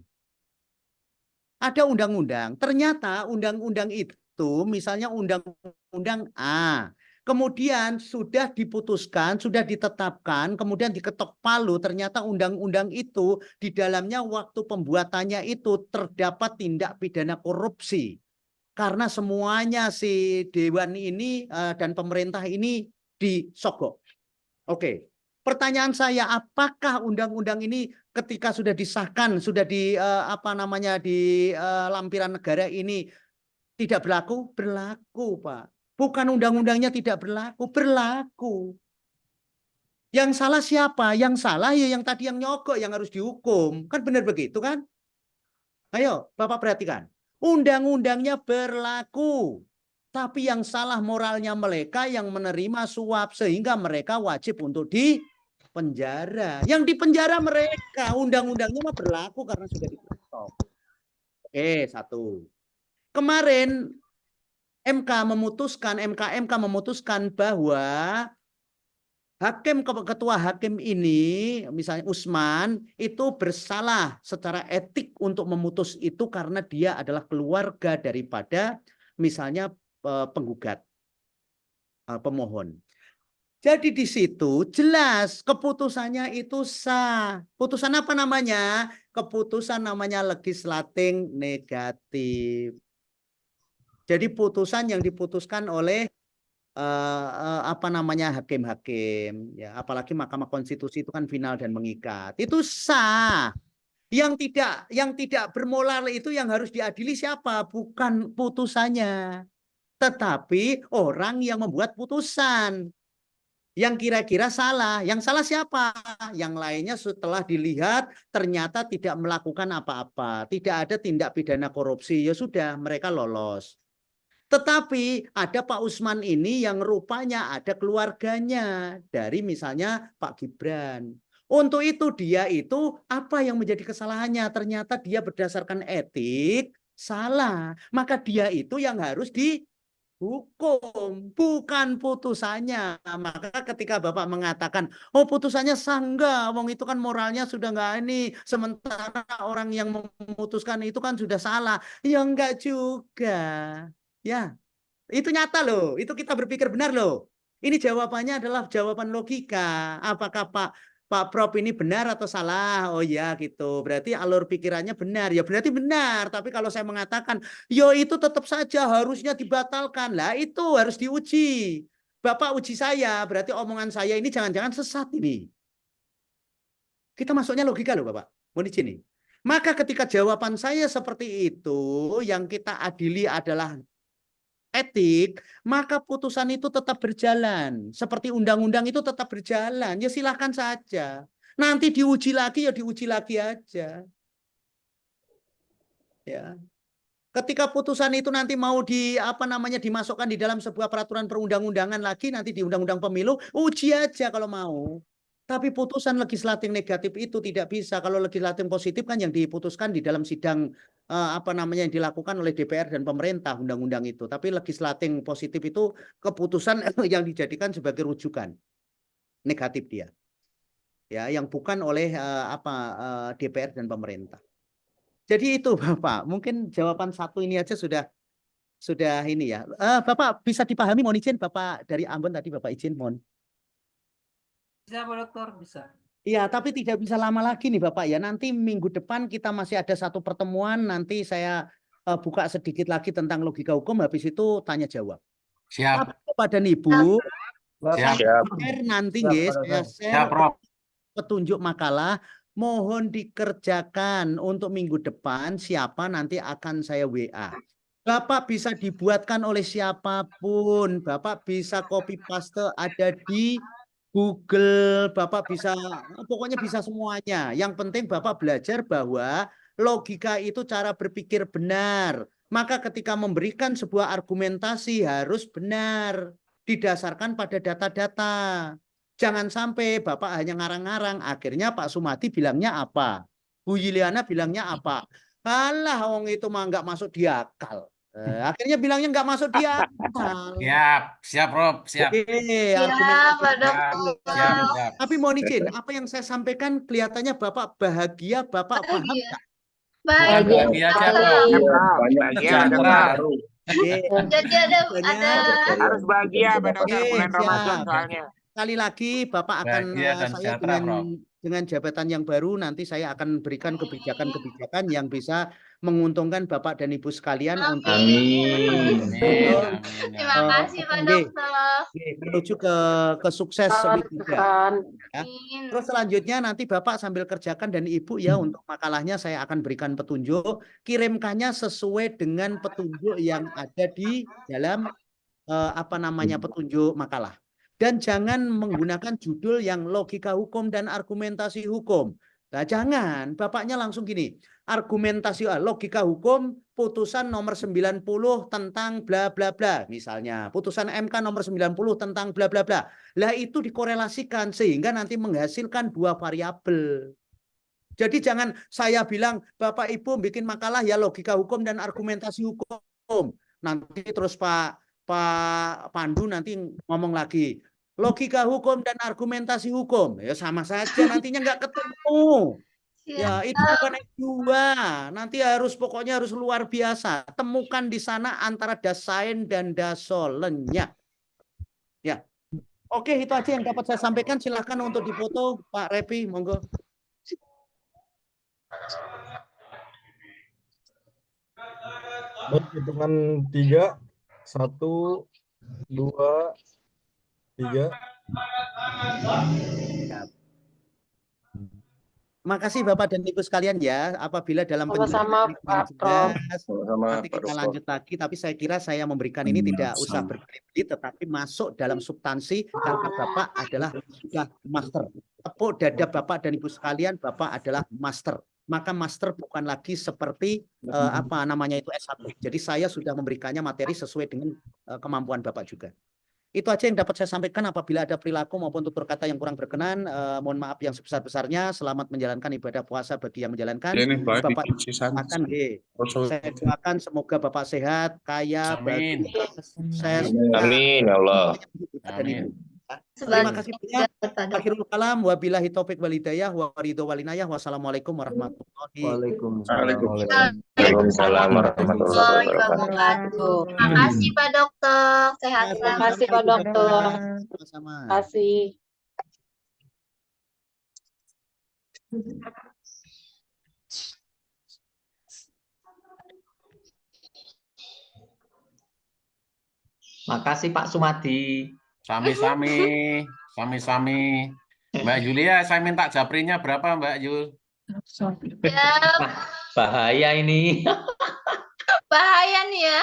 Ada undang-undang. Ternyata undang-undang itu, misalnya undang-undang A, kemudian sudah diputuskan, sudah ditetapkan, kemudian diketok palu, ternyata undang-undang itu di dalamnya waktu pembuatannya itu terdapat tindak pidana korupsi. Karena semuanya si dewan ini dan pemerintah ini disogok. Oke. Pertanyaan saya, apakah undang-undang ini ketika sudah disahkan, sudah di di lampiran negara ini tidak berlaku? Berlaku, Pak. Bukan undang-undangnya tidak berlaku, berlaku. Yang salah siapa? Yang salah ya yang tadi yang nyogok yang harus dihukum. Kan benar begitu kan? Ayo, Bapak perhatikan. Undang-undangnya berlaku. Tapi yang salah moralnya mereka yang menerima suap sehingga mereka wajib untuk dipenjara. Yang dipenjara mereka, undang-undangnya mah berlaku karena sudah diketok. Oke, satu. Kemarin MK memutuskan bahwa ketua hakim ini, misalnya Usman, itu bersalah secara etik untuk memutus itu karena dia adalah keluarga daripada misalnya penggugat, pemohon. Jadi di situ jelas keputusannya itu sah. Putusan apa namanya? Keputusan namanya legislating negatif. Jadi putusan yang diputuskan oleh hakim-hakim, ya, apalagi Mahkamah Konstitusi itu kan final dan mengikat. Itu sah. Yang tidak bermoral itu yang harus diadili siapa? Bukan putusannya, tetapi orang yang membuat putusan. Yang kira-kira salah. Yang salah siapa? Yang lainnya setelah dilihat ternyata tidak melakukan apa-apa. Tidak ada tindak pidana korupsi. Ya sudah, mereka lolos. Tetapi ada Pak Usman ini yang rupanya ada keluarganya dari misalnya Pak Gibran. Untuk itu dia itu apa yang menjadi kesalahannya? Ternyata dia berdasarkan etik salah. Maka dia itu yang harus dihukum, bukan putusannya. Maka ketika Bapak mengatakan, oh putusannya sah enggak, wong itu kan moralnya sudah enggak ini. Sementara orang yang memutuskan itu kan sudah salah. Ya enggak juga. Ya, itu nyata loh. Itu kita berpikir benar loh. Ini jawabannya adalah jawaban logika. Apakah Pak Prof ini benar atau salah? Oh ya gitu. Berarti alur pikirannya benar. Ya berarti benar. Tapi kalau saya mengatakan, yo itu tetap saja harusnya dibatalkan. Lah itu harus diuji. Bapak uji saya. Berarti omongan saya ini jangan-jangan sesat ini. Kita masuknya logika loh Bapak. Mohon izin nih. Maka ketika jawaban saya seperti itu, yang kita adili adalah etik, maka putusan itu tetap berjalan. Seperti undang-undang itu tetap berjalan. Ya silahkan saja. Nanti diuji lagi ya diuji lagi aja. Ya. Ketika putusan itu nanti mau dimasukkan di dalam sebuah peraturan perundang-undangan lagi nanti di undang-undang pemilu, uji aja kalau mau. Tapi putusan legislatif negatif itu tidak bisa. Kalau legislatif positif kan yang diputuskan di dalam sidang yang dilakukan oleh DPR dan pemerintah undang-undang itu. Tapi legislatif positif itu keputusan yang dijadikan sebagai rujukan negatif dia. Ya, yang bukan oleh DPR dan pemerintah. Jadi itu Bapak, mungkin jawaban satu ini aja sudah ini ya. Bapak bisa dipahami, mohon izin Bapak dari Ambon tadi Bapak izin mohon.
Bisa Pak Dokter, bisa.
Iya, tapi tidak bisa lama lagi nih Bapak ya. Nanti minggu depan kita masih ada satu pertemuan. Nanti saya buka sedikit lagi tentang logika hukum. Habis itu tanya jawab.
Siap.
Tapi kepada Ibu,
Siap.
nanti guys, saya share petunjuk makalah. Mohon dikerjakan untuk minggu depan. Siapa nanti akan saya WA. Bapak bisa dibuatkan oleh siapapun. Bapak bisa copy paste ada di Google, Bapak bisa, pokoknya bisa semuanya. Yang penting Bapak belajar bahwa logika itu cara berpikir benar. Maka ketika memberikan sebuah argumentasi harus benar. Didasarkan pada data-data. Jangan sampai Bapak hanya ngarang-ngarang. Akhirnya Pak Sumadi bilangnya apa? Bu Yuliana bilangnya apa? Kalah wong itu mah nggak masuk di akal. Akhirnya bilangnya nggak masuk di akal.
Siap, Prof. Siap.
Oke,
Siap, Pak Dokter.
Siap.
Tapi mohon izin, apa yang saya sampaikan kelihatannya Bapak bahagia, Bapak paham
Bahagia.
nggak?
Bahagia aja, Prof.
Bahagia ada
Sejahtera.
baru.
Oke,
Jadi ada
Harus bahagia Pak Dokter,
Oke,
bulan Ramadan
siap.
soalnya.
Sekali lagi Bapak akan
Bahagia dan
saya
sejahtera, Prof.
dengan jabatan yang baru nanti saya akan berikan kebijakan-kebijakan yang bisa menguntungkan Bapak dan Ibu sekalian untuk
Amin.
Terima kasih Pak Dokter.
menuju ke sukses lebih juga. Ya.
Amin.
Terus selanjutnya nanti Bapak sambil kerjakan dan Ibu ya untuk makalahnya saya akan berikan petunjuk, kirimkannya sesuai dengan petunjuk yang ada di dalam petunjuk makalah. Dan jangan menggunakan judul yang logika hukum dan argumentasi hukum. Nah, jangan, Bapaknya langsung gini, argumentasi logika hukum putusan nomor 90 tentang bla bla bla, misalnya putusan MK nomor 90 tentang bla bla bla. Lah itu dikorelasikan sehingga nanti menghasilkan dua variabel. Jadi jangan saya bilang Bapak Ibu bikin makalah ya logika hukum dan argumentasi hukum. Nanti terus Pak Pandu nanti ngomong lagi logika hukum dan argumentasi hukum, ya sama saja nantinya nggak ketemu. Ya itu bukan S2, nanti pokoknya harus luar biasa. Temukan di sana antara dasain dan dasolennya. Ya, oke itu aja yang dapat saya sampaikan. Silahkan untuk difoto Pak Repi, monggo.
Baik, hitungan 3, 1, 2, 3.
Makasih Bapak dan Ibu sekalian ya. Apabila dalam
Sama-sama, Pak Prof.
nanti kita lanjut lagi. Tapi saya kira saya memberikan ini tidak usah berbelit-belit, tetapi masuk dalam substansi karena Bapak adalah sudah master. Tepuk dada Bapak dan Ibu sekalian, Bapak adalah master. Maka master bukan lagi seperti itu S1. Jadi saya sudah memberikannya materi sesuai dengan kemampuan Bapak juga. Itu aja yang dapat saya sampaikan. Apabila ada perilaku maupun tutur kata yang kurang berkenan, mohon maaf yang sebesar-besarnya. Selamat menjalankan ibadah puasa bagi yang menjalankan. Bapak akan saya doakan semoga Bapak sehat, kaya, bahagia, sukses.
Amin ya Allah.
Amin. Terima kasih banyak. Akhirul kalam, wabillahi taufik wal hidayah, wa ridho walinayah. Wassalamualaikum warahmatullahi wabarakatuh.
Waalaikumsalam warahmatullahi wabarakatuh.
Terima kasih Pak Dokter. Sehat
Terima kasih Pak Dokter.
Sama-sama.
Terima kasih.
Makasih Pak Sumadi.
Sami-sami. Mbak Julia, saya minta japrinya berapa Mbak Jul?
Ya,
Bahaya ini.
bahaya nih ya.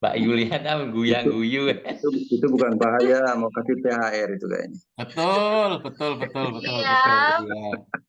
Mbak Yuliana mengguyang-guyu.
Itu bukan bahaya, mau kasih THR itu kayaknya.
Betul.
Siap.
Betul.